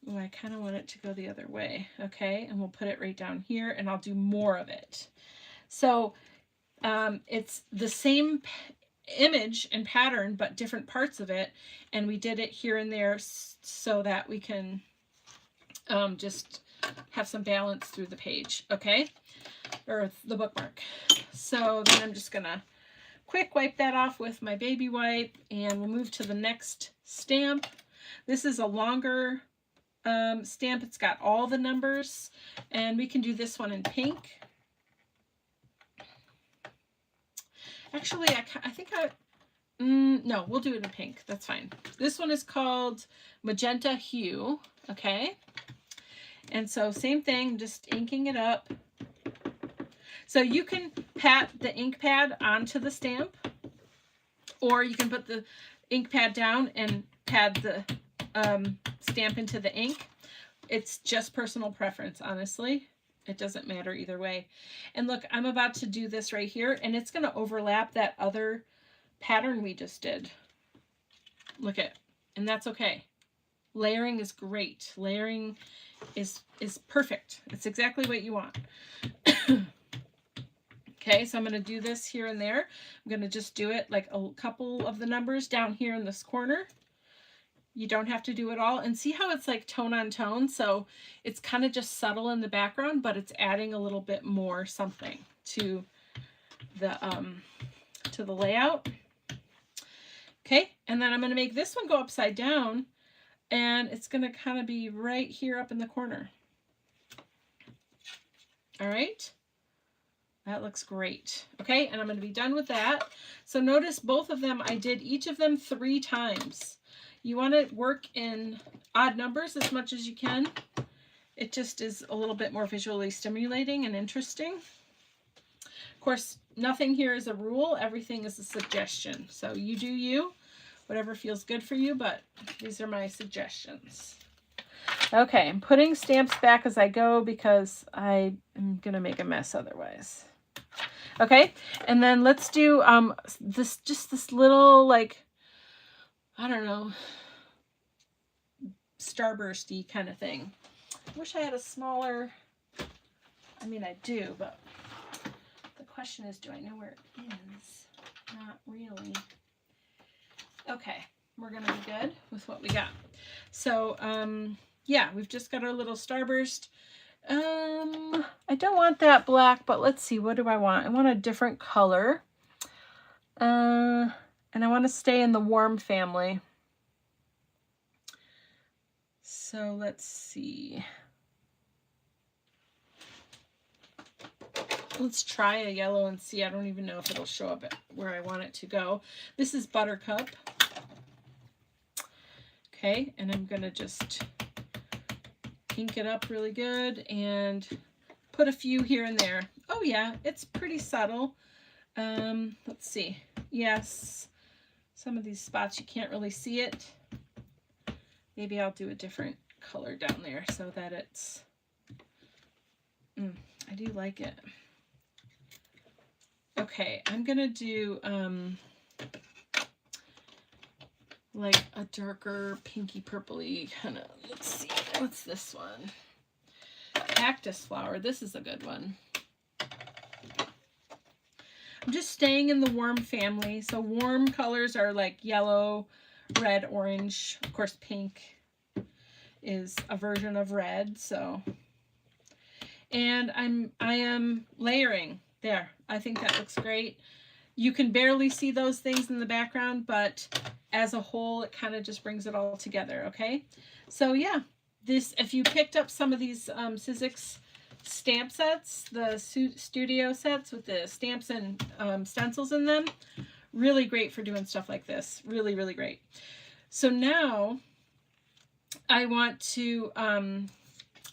oh, I kind of want it to go the other way. Okay, and we'll put it right down here, and I'll do more of it. So it's the same image and pattern, but different parts of it, and we did it here and there so that we can just have some balance through the page, okay, or the bookmark. So then I'm just gonna quick wipe that off with my baby wipe, and we'll move to the next stamp. This is a longer stamp. It's got all the numbers, and we can do this one in pink. Actually, I think no, we'll do it in pink. That's fine. This one is called Magenta Hue. Okay, and so same thing, just inking it up. So you can pat the ink pad onto the stamp, or you can put the ink pad down and pad the stamp into the ink. It's just personal preference, honestly. It doesn't matter either way. And look, I'm about to do this right here, and it's going to overlap that other pattern we just did. Look at, and that's okay. Layering is great. Layering is perfect. It's exactly what you want. Okay, so I'm going to do this here and there. I'm going to just do it like a couple of the numbers down here in this corner. You don't have to do it all. And see how it's like tone on tone? So it's kind of just subtle in the background, but it's adding a little bit more something to the layout. Okay, and then I'm going to make this one go upside down, and it's going to kind of be right here up in the corner. All right. That looks great. Okay, and I'm going to be done with that. So notice both of them, I did each of them 3 times. You want to work in odd numbers as much as you can. It just is a little bit more visually stimulating and interesting. Of course, nothing here is a rule. Everything is a suggestion. So you do you, whatever feels good for you, but these are my suggestions. Okay, I'm putting stamps back as I go because I am going to make a mess otherwise. Okay, and then let's do this little, like, I don't know, starbursty kind of thing. I wish I had a smaller, I mean I do, but the question is, do I know where it is? Not really. Okay, we're gonna be good with what we got. So, yeah, we've just got our little starburst. I don't want that black, but let's see, what do I want? I want a different color. And I want to stay in the warm family. So let's see. Let's try a yellow and see. I don't even know if it'll show up where I want it to go. This is Buttercup. Okay, and I'm going to just pink it up really good and put a few here and there. Oh yeah, it's pretty subtle. Let's see. Yes, some of these spots you can't really see it. Maybe I'll do a different color down there so that it's, I do like it. Okay, I'm gonna do like a darker pinky purpley kind of, let's see, what's this one? Cactus flower. This is a good one. I'm just staying in the warm family. So warm colors are like yellow, red, orange. Of course, pink is a version of red. So, and I am layering there. I think that looks great. You can barely see those things in the background, but as a whole, it kind of just brings it all together. Okay. So yeah, this, if you picked up some of these Sizzix stamp sets, the studio sets with the stamps and stencils in them, really great for doing stuff like this. Really, really great. So now I want to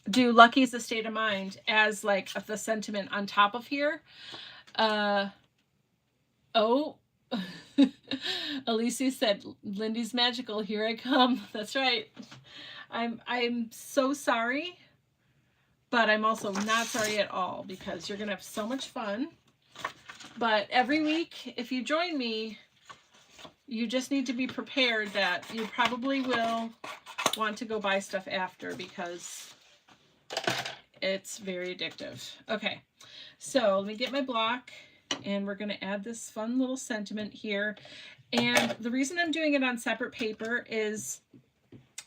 do Lucky's A State of Mind as like the sentiment on top of here. Oh, Alicia said, Lindy's magical, here I come. That's right. I'm so sorry, but I'm also not sorry at all, because you're gonna have so much fun. But every week, if you join me, you just need to be prepared that you probably will want to go buy stuff after, because it's very addictive. Okay, so let me get my block, and we're going to add this fun little sentiment here. And the reason I'm doing it on separate paper is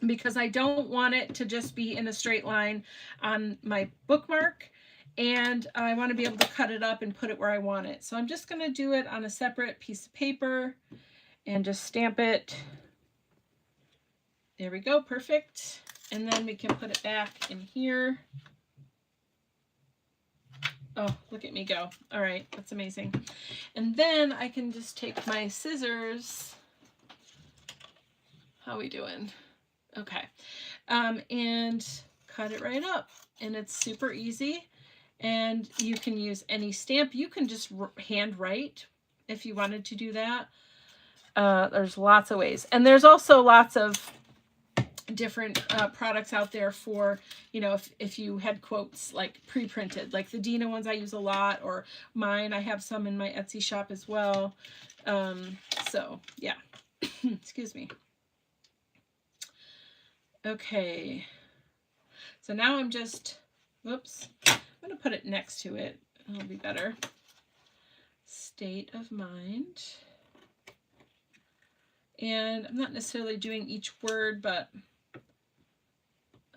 because I don't want it to just be in a straight line on my bookmark, and I want to be able to cut it up and put it where I want it. So I'm just going to do it on a separate piece of paper and just stamp it. There we go, perfect. And then we can put it back in here. Oh, look at me go. All right, that's amazing. And then I can just take my scissors. How we doing? Okay. And cut it right up. And it's super easy. And you can use any stamp. You can just hand write if you wanted to do that. There's lots of ways. And there's also lots of different products out there for, you know, if you had quotes like pre-printed, like the Dina ones I use a lot, or mine, I have some in my Etsy shop as well. So yeah, excuse me. Okay, so now I'm just, whoops, I'm going to put it next to it. It'll be better. State of mind. And I'm not necessarily doing each word, but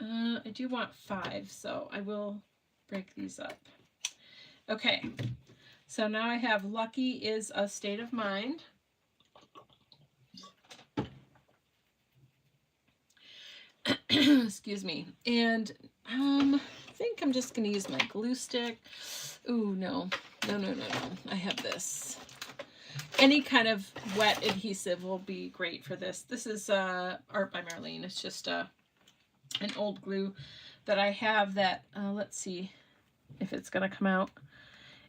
I do want 5, so I will break these up. Okay, so now I have Lucky is a State of Mind. Excuse me. And I think I'm just going to use my glue stick. Ooh, no. No. I have this. Any kind of wet adhesive will be great for this. This is Art by Marlene. It's just an old glue that I have that, let's see if it's going to come out.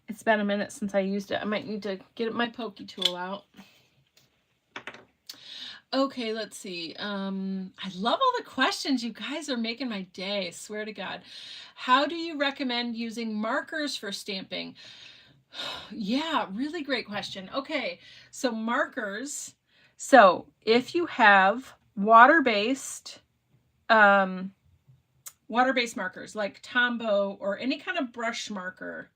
It's been a minute since I used it. I might need to get my pokey tool out. Okay, let's see. I love all the questions. You guys are making my day. I swear to God. How do you recommend using markers for stamping? Yeah, really great question. Okay, so markers. So if you have water-based markers like Tombow or any kind of brush marker,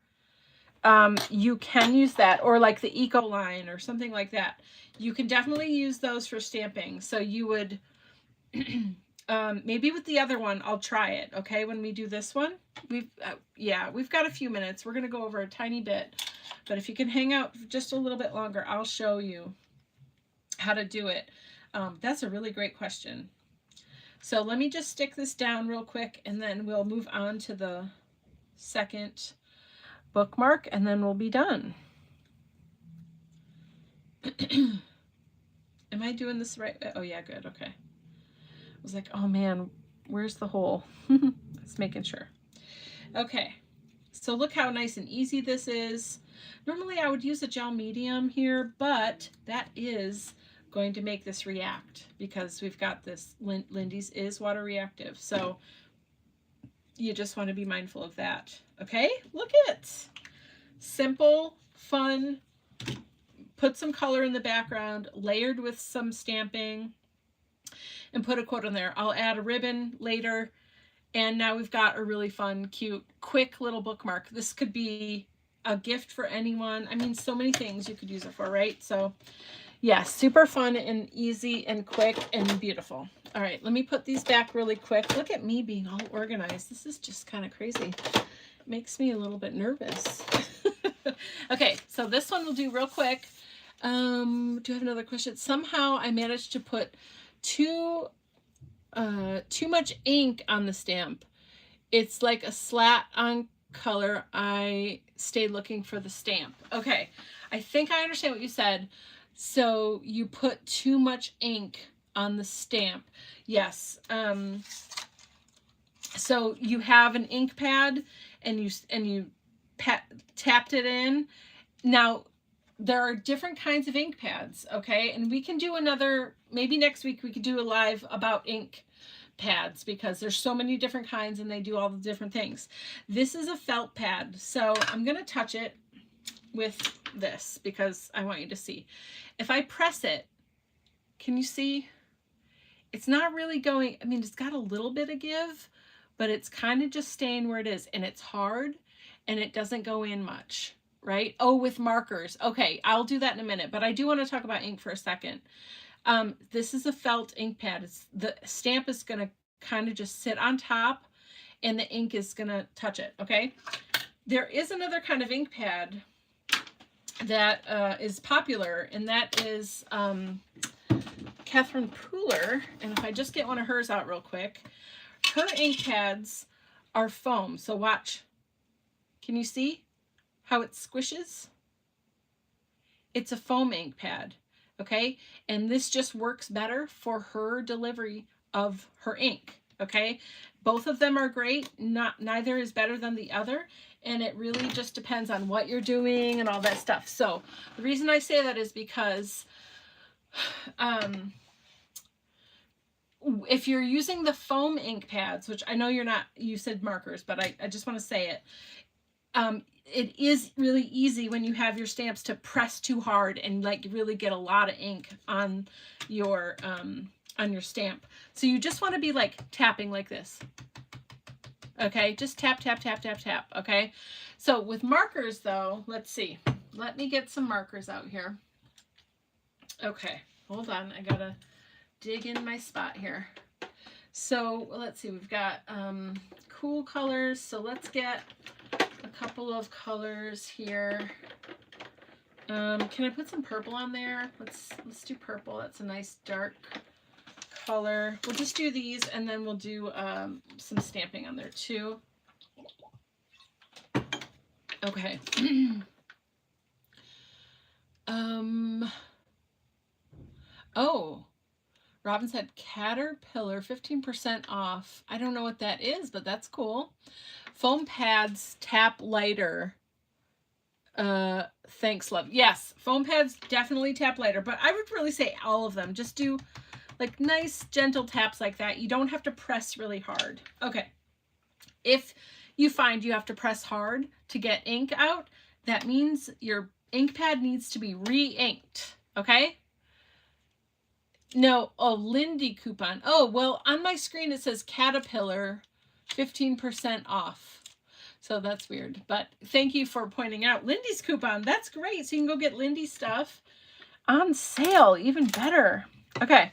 you can use that, or like the Eco line or something like that. You can definitely use those for stamping. So you would, maybe with the other one, I'll try it. Okay. When we do this one, yeah, we've got a few minutes. We're going to go over a tiny bit, but if you can hang out just a little bit longer, I'll show you how to do it. That's a really great question. So let me just stick this down real quick, and then we'll move on to the second bookmark, and then we'll be done. Am I doing this right? Oh yeah, good. Okay. I was like, oh man, where's the hole? Just making sure. Okay. So look how nice and easy this is. Normally I would use a gel medium here, but that is going to make this react because we've got this, Lindy's is water reactive. So you just want to be mindful of that. Okay, look at simple, fun, put some color in the background, layered with some stamping, and put a quote on there. I'll add a ribbon later. And now we've got a really fun, cute, quick little bookmark. This could be a gift for anyone. I mean, so many things you could use it for, right? So yeah, super fun and easy and quick and beautiful. All right, let me put these back really quick. Look at me being all organized. This is just kind of crazy. It makes me a little bit nervous. Okay, so this one we'll do real quick. Do you have another question? Somehow I managed to put too much ink on the stamp. It's like a slat on color. I stayed looking for the stamp. Okay, I think I understand what you said. So you put too much ink on the stamp. Yes. So you have an ink pad and you tapped it in. Now there are different kinds of ink pads, okay? And we can do another, maybe next week we could do a live about ink pads because there's so many different kinds and they do all the different things. This is a felt pad. So I'm going to touch it with this because I want you to see. If I press it, can you see? It's not really going, I mean, it's got a little bit of give, but it's kind of just staying where it is, and it's hard and it doesn't go in much, right? Oh, with markers. Okay, I'll do that in a minute, but I do want to talk about ink for a second. This is a felt ink pad. The stamp is going to kind of just sit on top and the ink is going to touch it, okay? There is another kind of ink pad that is popular, and that is Catherine Pooler. And if I just get one of hers out real quick, her ink pads are foam. So watch. Can you see how it squishes? It's a foam ink pad, okay? And this just works better for her delivery of her ink, okay? Both of them are great. Neither is better than the other. And it really just depends on what you're doing and all that stuff. So the reason I say that is because if you're using the foam ink pads, which I know you're not, you said markers, but I just want to say it. It is really easy when you have your stamps to press too hard and like really get a lot of ink on your stamp. So you just want to be like tapping like this. Okay, just tap, tap, tap, tap, tap. Okay, so with markers though, let's see. Let me get some markers out here. Okay, hold on. I gotta dig in my spot here. So let's see. We've got cool colors. So let's get a couple of colors here. Can I put some purple on there? Let's do purple. That's a nice dark color. We'll just do these and then we'll do some stamping on there too. Okay. Oh, Robin said Caterpillar 15% off. I don't know what that is, but that's cool. Foam pads tap lighter. Thanks, love. Yes, foam pads definitely tap lighter, but I would really say all of them. Just do like nice gentle taps like that. You don't have to press really hard. Okay. If you find you have to press hard to get ink out, that means your ink pad needs to be re-inked. Okay. No, oh, Lindy coupon. Oh, well, on my screen it says Caterpillar 15% off. So that's weird. But thank you for pointing out Lindy's coupon. That's great. So you can go get Lindy stuff on sale. Even better. Okay.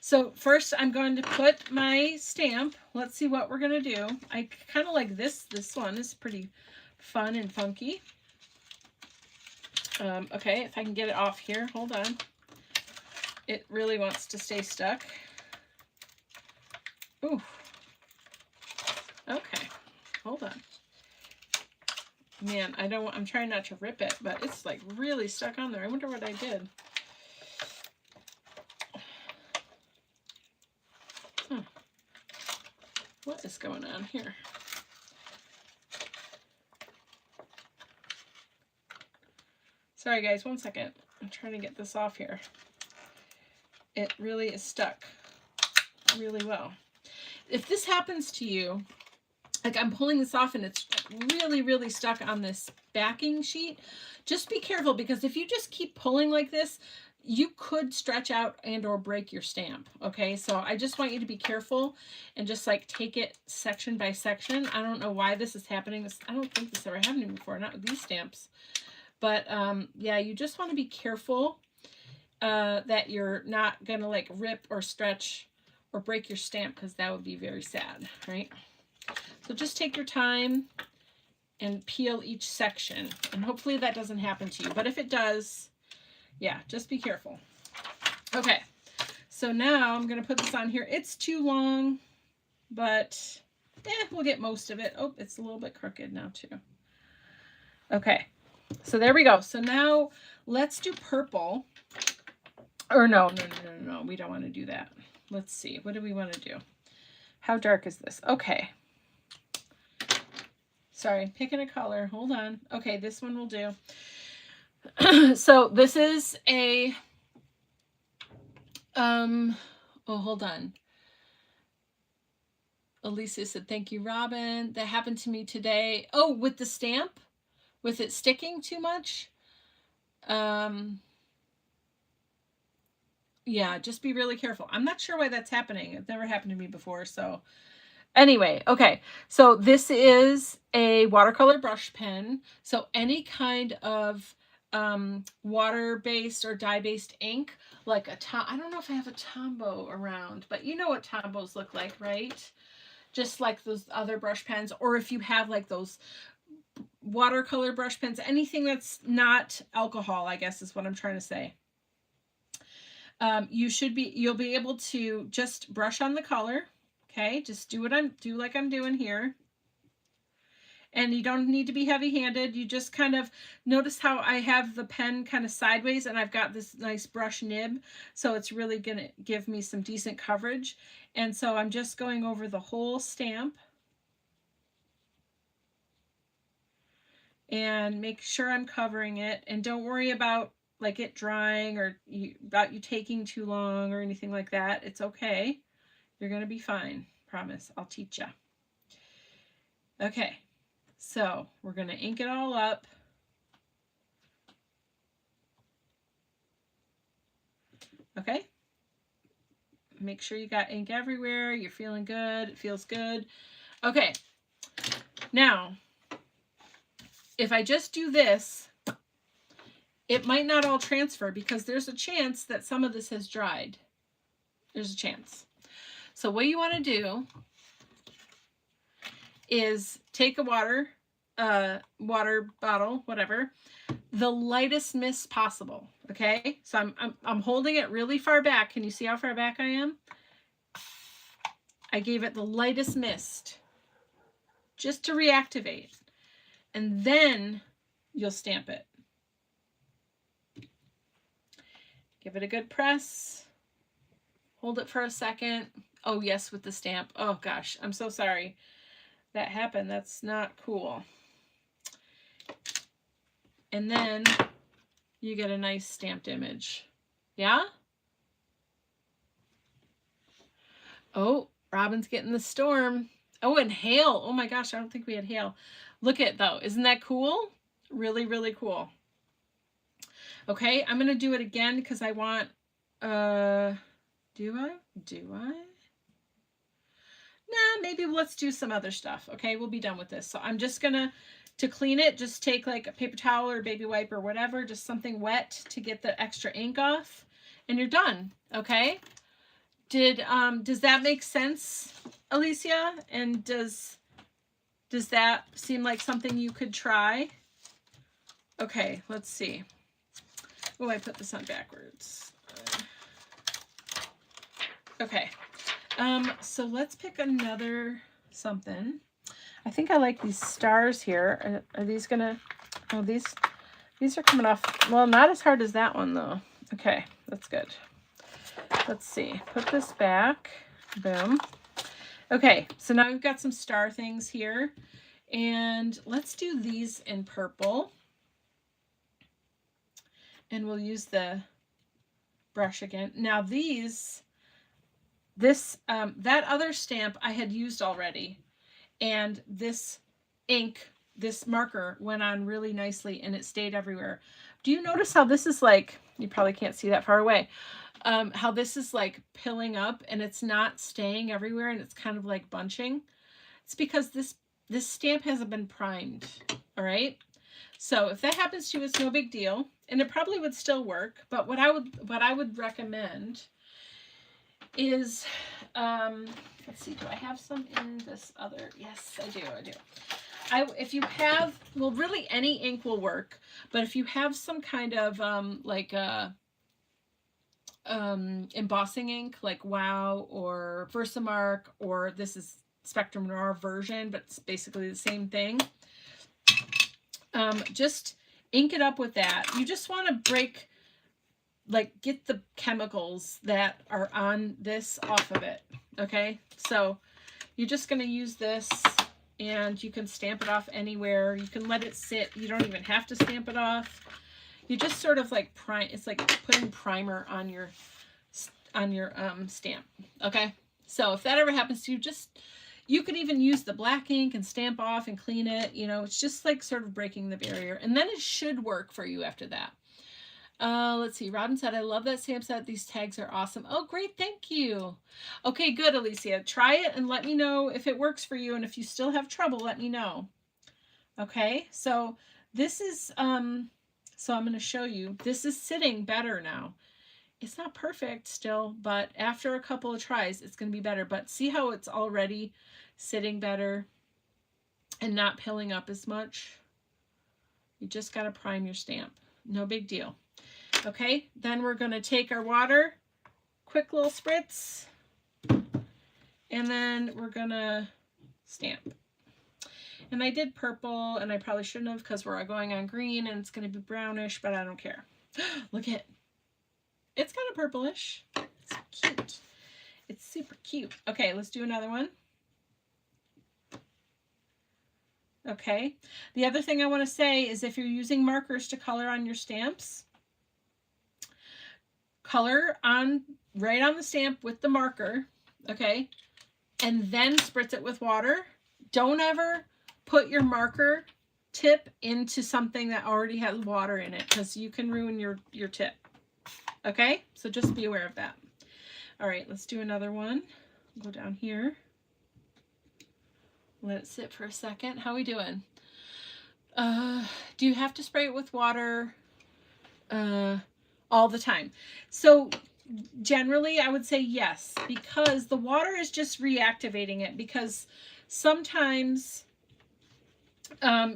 So first I'm going to put my stamp. Let's see what we're going to do. I kind of like this. This one is pretty fun and funky. Okay, if I can get it off here. Hold on. It really wants to stay stuck. Ooh. Okay. Hold on. Man, I'm trying not to rip it, but it's like really stuck on there. I wonder what I did. Huh. What is going on here? Sorry guys, one second. I'm trying to get this off here. It really is stuck really well. If this happens to you, like I'm pulling this off and it's really, really stuck on this backing sheet, just be careful, because if you just keep pulling like this, you could stretch out and or break your stamp. Okay, so I just want you to be careful and just like take it section by section. I don't know why this is happening. I don't think this ever happened to me before, not with these stamps. But yeah, you just want to be careful that you're not gonna like rip or stretch or break your stamp, because that would be very sad, right? So just take your time and peel each section, and hopefully that doesn't happen to you. But if it does, yeah, just be careful. Okay, so now I'm gonna put this on here. It's too long, but we'll get most of it. Oh, it's a little bit crooked now too. Okay, so there we go. So now let's do purple. Or no, we don't want to do that. Let's see, what do we want to do? How dark is this? Okay. Sorry, picking a color. Hold on. Okay, this one will do. So this is a, oh, hold on. Alicia said, thank you, Robin. That happened to me today. Oh, with the stamp? With it sticking too much? Yeah, just be really careful. I'm not sure why that's happening. It's never happened to me before. So anyway, okay. So this is a watercolor brush pen. So any kind of water-based or dye-based ink, like I don't know if I have a Tombow around, but you know what Tombows look like, right? Just like those other brush pens, or if you have like those watercolor brush pens, anything that's not alcohol, I guess is what I'm trying to say. You'll be able to just brush on the color. Okay, just do like I'm doing here. And you don't need to be heavy-handed. You just kind of notice how I have the pen kind of sideways, and I've got this nice brush nib, so it's really gonna give me some decent coverage. And so I'm just going over the whole stamp and make sure I'm covering it. And don't worry about like it drying or about you taking too long or anything like that. It's okay. You're gonna be fine. Promise. I'll teach you. Okay, so we're gonna ink it all up. Okay. Make sure you got ink everywhere. You're feeling good. It feels good. Okay. Now, if I just do this, it might not all transfer because there's a chance that some of this has dried. There's a chance. So what you want to do is take a water bottle, whatever, the lightest mist possible. Okay, so I'm holding it really far back. Can you see how far back I am? I gave it the lightest mist just to reactivate, and then you'll stamp it. Give it a good press. Hold it for a second. Oh yes, with the stamp. Oh gosh, I'm so sorry that happened. That's not cool. And then you get a nice stamped image. Yeah? Oh, Robin's getting the storm. Oh, and hail. Oh my gosh, I don't think we had hail. Look at it though. Isn't that cool? Really, really cool. Okay, I'm going to do it again because I want, do I? Nah, maybe let's do some other stuff. Okay, we'll be done with this. So I'm just gonna, to clean it, just take like a paper towel or baby wipe or whatever, just something wet to get the extra ink off, and you're done. Okay. Does that make sense, Alicia? And does that seem like something you could try? Okay, let's see. Oh, I put this on backwards. Okay. So let's pick another something. I think I like these stars here. Are these gonna, oh, these are coming off. Well, not as hard as that one though. Okay, that's good. Let's see, put this back, boom. Okay, so now we've got some star things here, and let's do these in purple. And we'll use the brush again. Now that other stamp I had used already, and this ink, this marker went on really nicely and it stayed everywhere. Do you notice how this is like, you probably can't see that far away, how this is like pilling up and it's not staying everywhere and it's kind of like bunching? It's because this stamp hasn't been primed. All right. So if that happens to you, it's no big deal, and it probably would still work. But what I would recommend is, let's see, do I have some in this other? Yes, I do. If you have, well, really any ink will work, but if you have some kind of embossing ink like Wow or Versamark, or this is Spectrum Noir version, but it's basically the same thing. Just ink it up with that. You just want to get the chemicals that are on this off of it. Okay, so you're just going to use this, and you can stamp it off anywhere. You can let it sit. You don't even have to stamp it off. You just sort of like prime. It's like putting primer on your stamp. Okay, so if that ever happens to you, you could even use the black ink and stamp off and clean it. You know, it's just like sort of breaking the barrier. And then it should work for you after that. Let's see. Robin said, I love that stamp set. These tags are awesome. Oh, great. Thank you. Okay, good, Alicia. Try it and let me know if it works for you. And if you still have trouble, let me know. Okay, so this is, so I'm going to show you. This is sitting better now. It's not perfect still, but after a couple of tries, it's going to be better. But see how it's already sitting better and not pilling up as much? You just got to prime your stamp. No big deal. Okay, then we're going to take our water, quick little spritz, and then we're going to stamp. And I did purple, and I probably shouldn't have because we're going on green and it's going to be brownish, but I don't care. Look at it. It's kind of purplish. It's cute. It's super cute. Okay, let's do another one. Okay. The other thing I want to say is if you're using markers to color on your stamps, color right on the stamp with the marker, okay, and then spritz it with water. Don't ever put your marker tip into something that already has water in it, because you can ruin your tip. Okay, so just be aware of that. All right, let's do another one. Go down here. Let it sit for a second. How are we doing? Do you have to spray it with water all the time? So generally I would say yes, because the water is just reactivating it, because sometimes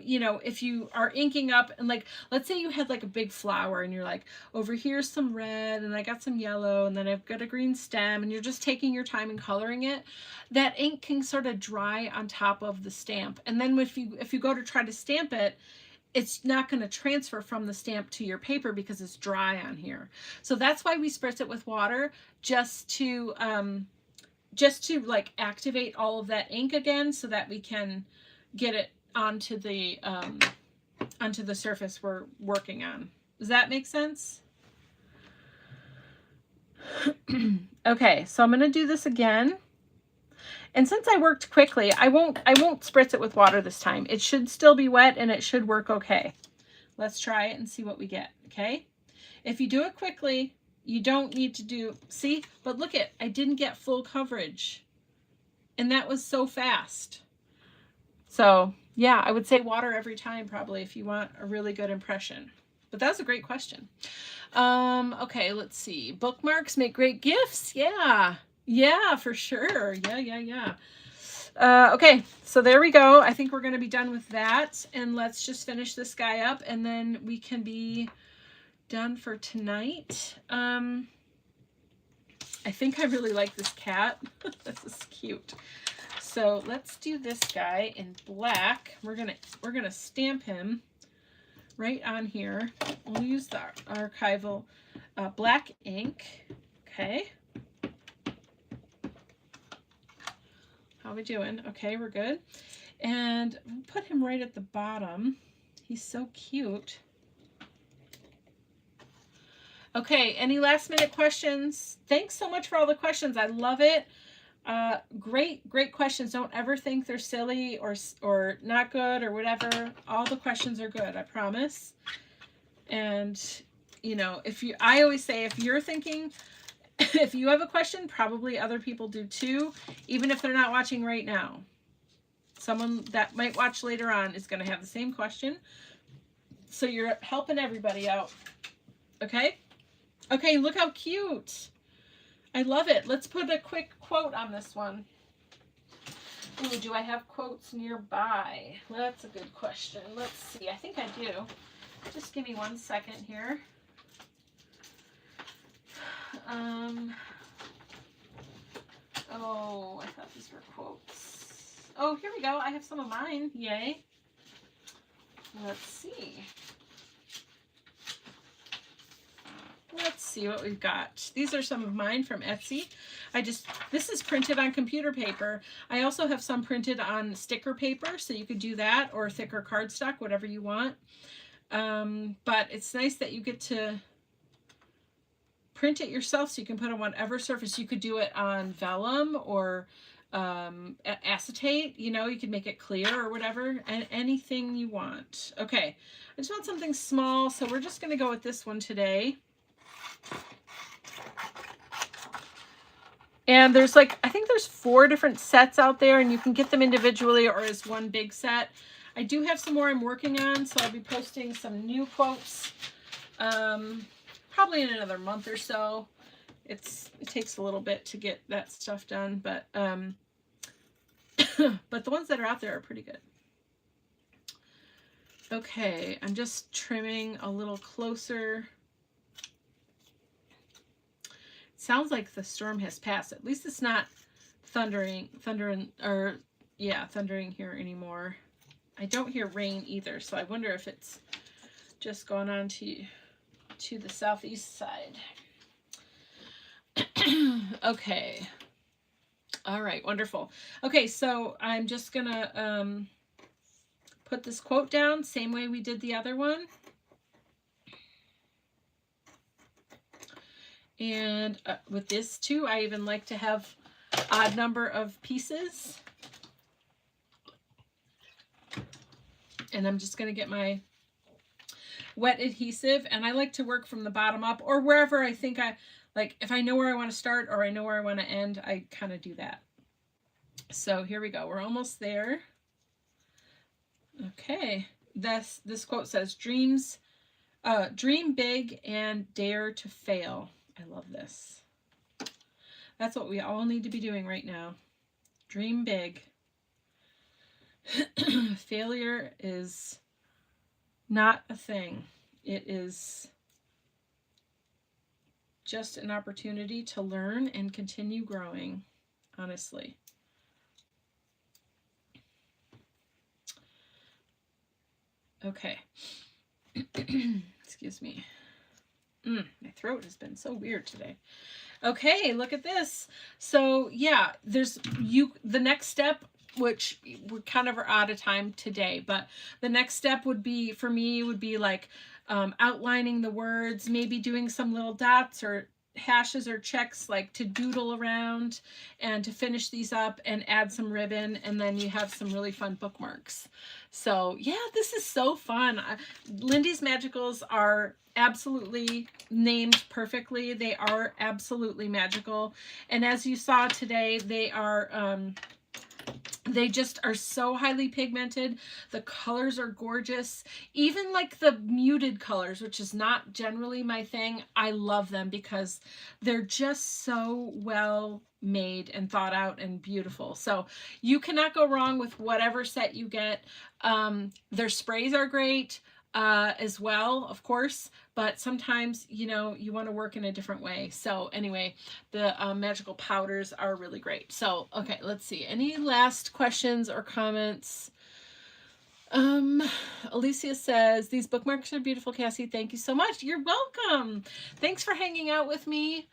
you know, if you are inking up and like, let's say you had like a big flower and you're like, over here's some red and I got some yellow and then I've got a green stem, and you're just taking your time and coloring it, that ink can sort of dry on top of the stamp. And then if you go to try to stamp it, it's not going to transfer from the stamp to your paper because it's dry on here. So that's why we spritz it with water, just to like activate all of that ink again, so that we can get it onto the surface we're working on. Does that make sense? Okay, so I'm going to do this again. And since I worked quickly, I won't spritz it with water this time. It should still be wet and it should work okay. Let's try it and see what we get, okay? If you do it quickly, you don't need to do, see? But look I didn't get full coverage. And that was so fast. So yeah, I would say water every time probably if you want a really good impression. But that was a great question. Okay, let's see. Bookmarks make great gifts. Yeah. Yeah, for sure. Yeah. Okay, so there we go. I think we're going to be done with that. And let's just finish this guy up and then we can be done for tonight. I think I really like this cat. This is cute. So let's do this guy in black. We're gonna stamp him right on here. We'll use the archival black ink. Okay. How are we doing? Okay, we're good. And we'll put him right at the bottom. He's so cute. Okay, any last minute questions? Thanks so much for all the questions. I love it. Great questions. Don't ever think they're silly or not good or whatever. All the questions are good, I promise. And you know, I always say if you're thinking, if you have a question, probably other people do too, even if they're not watching right now. Someone that might watch later on is going to have the same question. So you're helping everybody out. Okay? Okay, look how cute. I love it. Let's put a quick quote on this one. Ooh, do I have quotes nearby? That's a good question. Let's see. I think I do. Just give me 1 second here. Oh, I thought these were quotes. Oh, here we go. I have some of mine. Yay. Let's see. Let's see what we've got. These are some of mine from Etsy. This is printed on computer paper. I also have some printed on sticker paper, so you could do that, or thicker cardstock, whatever you want. But it's nice that you get to print it yourself, so you can put it on whatever surface. You could do it on vellum or acetate, you know, you could make it clear or whatever, and anything you want. Okay, I just want something small, so we're just going to go with this one today. And there's I think there's 4 different sets out there, and you can get them individually or as one big set. I do have some more I'm working on, so I'll be posting some new quotes probably in another month or so. It takes a little bit to get that stuff done, but but the ones that are out there are pretty good. Okay, I'm just trimming a little closer. Sounds like the storm has passed. At least it's not thundering here anymore. I don't hear rain either, so I wonder if it's just gone on to the southeast side. Okay. All right, wonderful. Okay, so I'm just gonna put this quote down, same way we did the other one. And with this too, I even like to have odd number of pieces. And I'm just going to get my wet adhesive, and I like to work from the bottom up, or wherever I think if I know where I want to start or I know where I want to end, I kind of do that. So here we go. We're almost there. Okay. This quote says, dream big and dare to fail. I love this. That's what we all need to be doing right now. Dream big. Failure is not a thing. It is just an opportunity to learn and continue growing, honestly. Okay. Excuse me. My throat has been so weird today. Okay, look at this. So yeah, there's the next step, which we kind of are out of time today, but the next step would be, for me, would be outlining the words, maybe doing some little dots or hashes or checks to doodle around, and to finish these up and add some ribbon, and then you have some really fun bookmarks. So yeah, this is so fun. Lindy's Magicals are absolutely named perfectly. They are absolutely magical, and as you saw today, they are They just are so highly pigmented. The colors are gorgeous. Even like the muted colors, which is not generally my thing, I love them because they're just so well made and thought out and beautiful. So you cannot go wrong with whatever set you get. Their sprays are great as well, of course, but sometimes, you know, you want to work in a different way. So anyway, the magical powders are really great. So, okay, let's see. Any last questions or comments? Alicia says, these bookmarks are beautiful, Kassy. Thank you so much. You're welcome. Thanks for hanging out with me.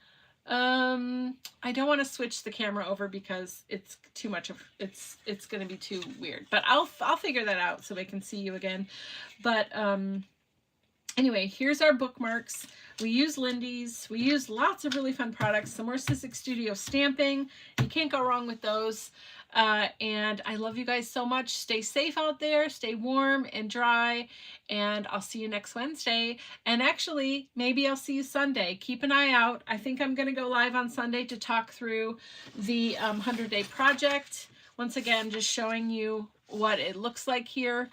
I don't want to switch the camera over because it's too much of it's going to be too weird, but I'll figure that out so I can see you again. But anyway, here's our bookmarks. We use Lindy's. We use lots of really fun products. Some more Sissick Studio stamping. You can't go wrong with those. And I love you guys so much. Stay safe out there. Stay warm and dry. And I'll see you next Wednesday. And actually, maybe I'll see you Sunday. Keep an eye out. I think I'm going to go live on Sunday to talk through the 100-day project. Once again, just showing you what it looks like here.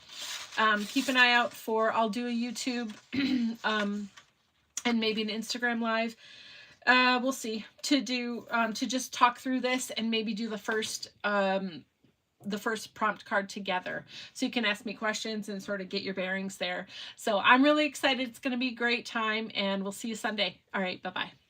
Keep an eye out for, I'll do a YouTube and maybe an Instagram live. We'll see, to do to just talk through this and maybe do the first prompt card together, so you can ask me questions and sort of get your bearings there. So I'm really excited. It's going to be a great time, and we'll see you Sunday. All right, bye-bye.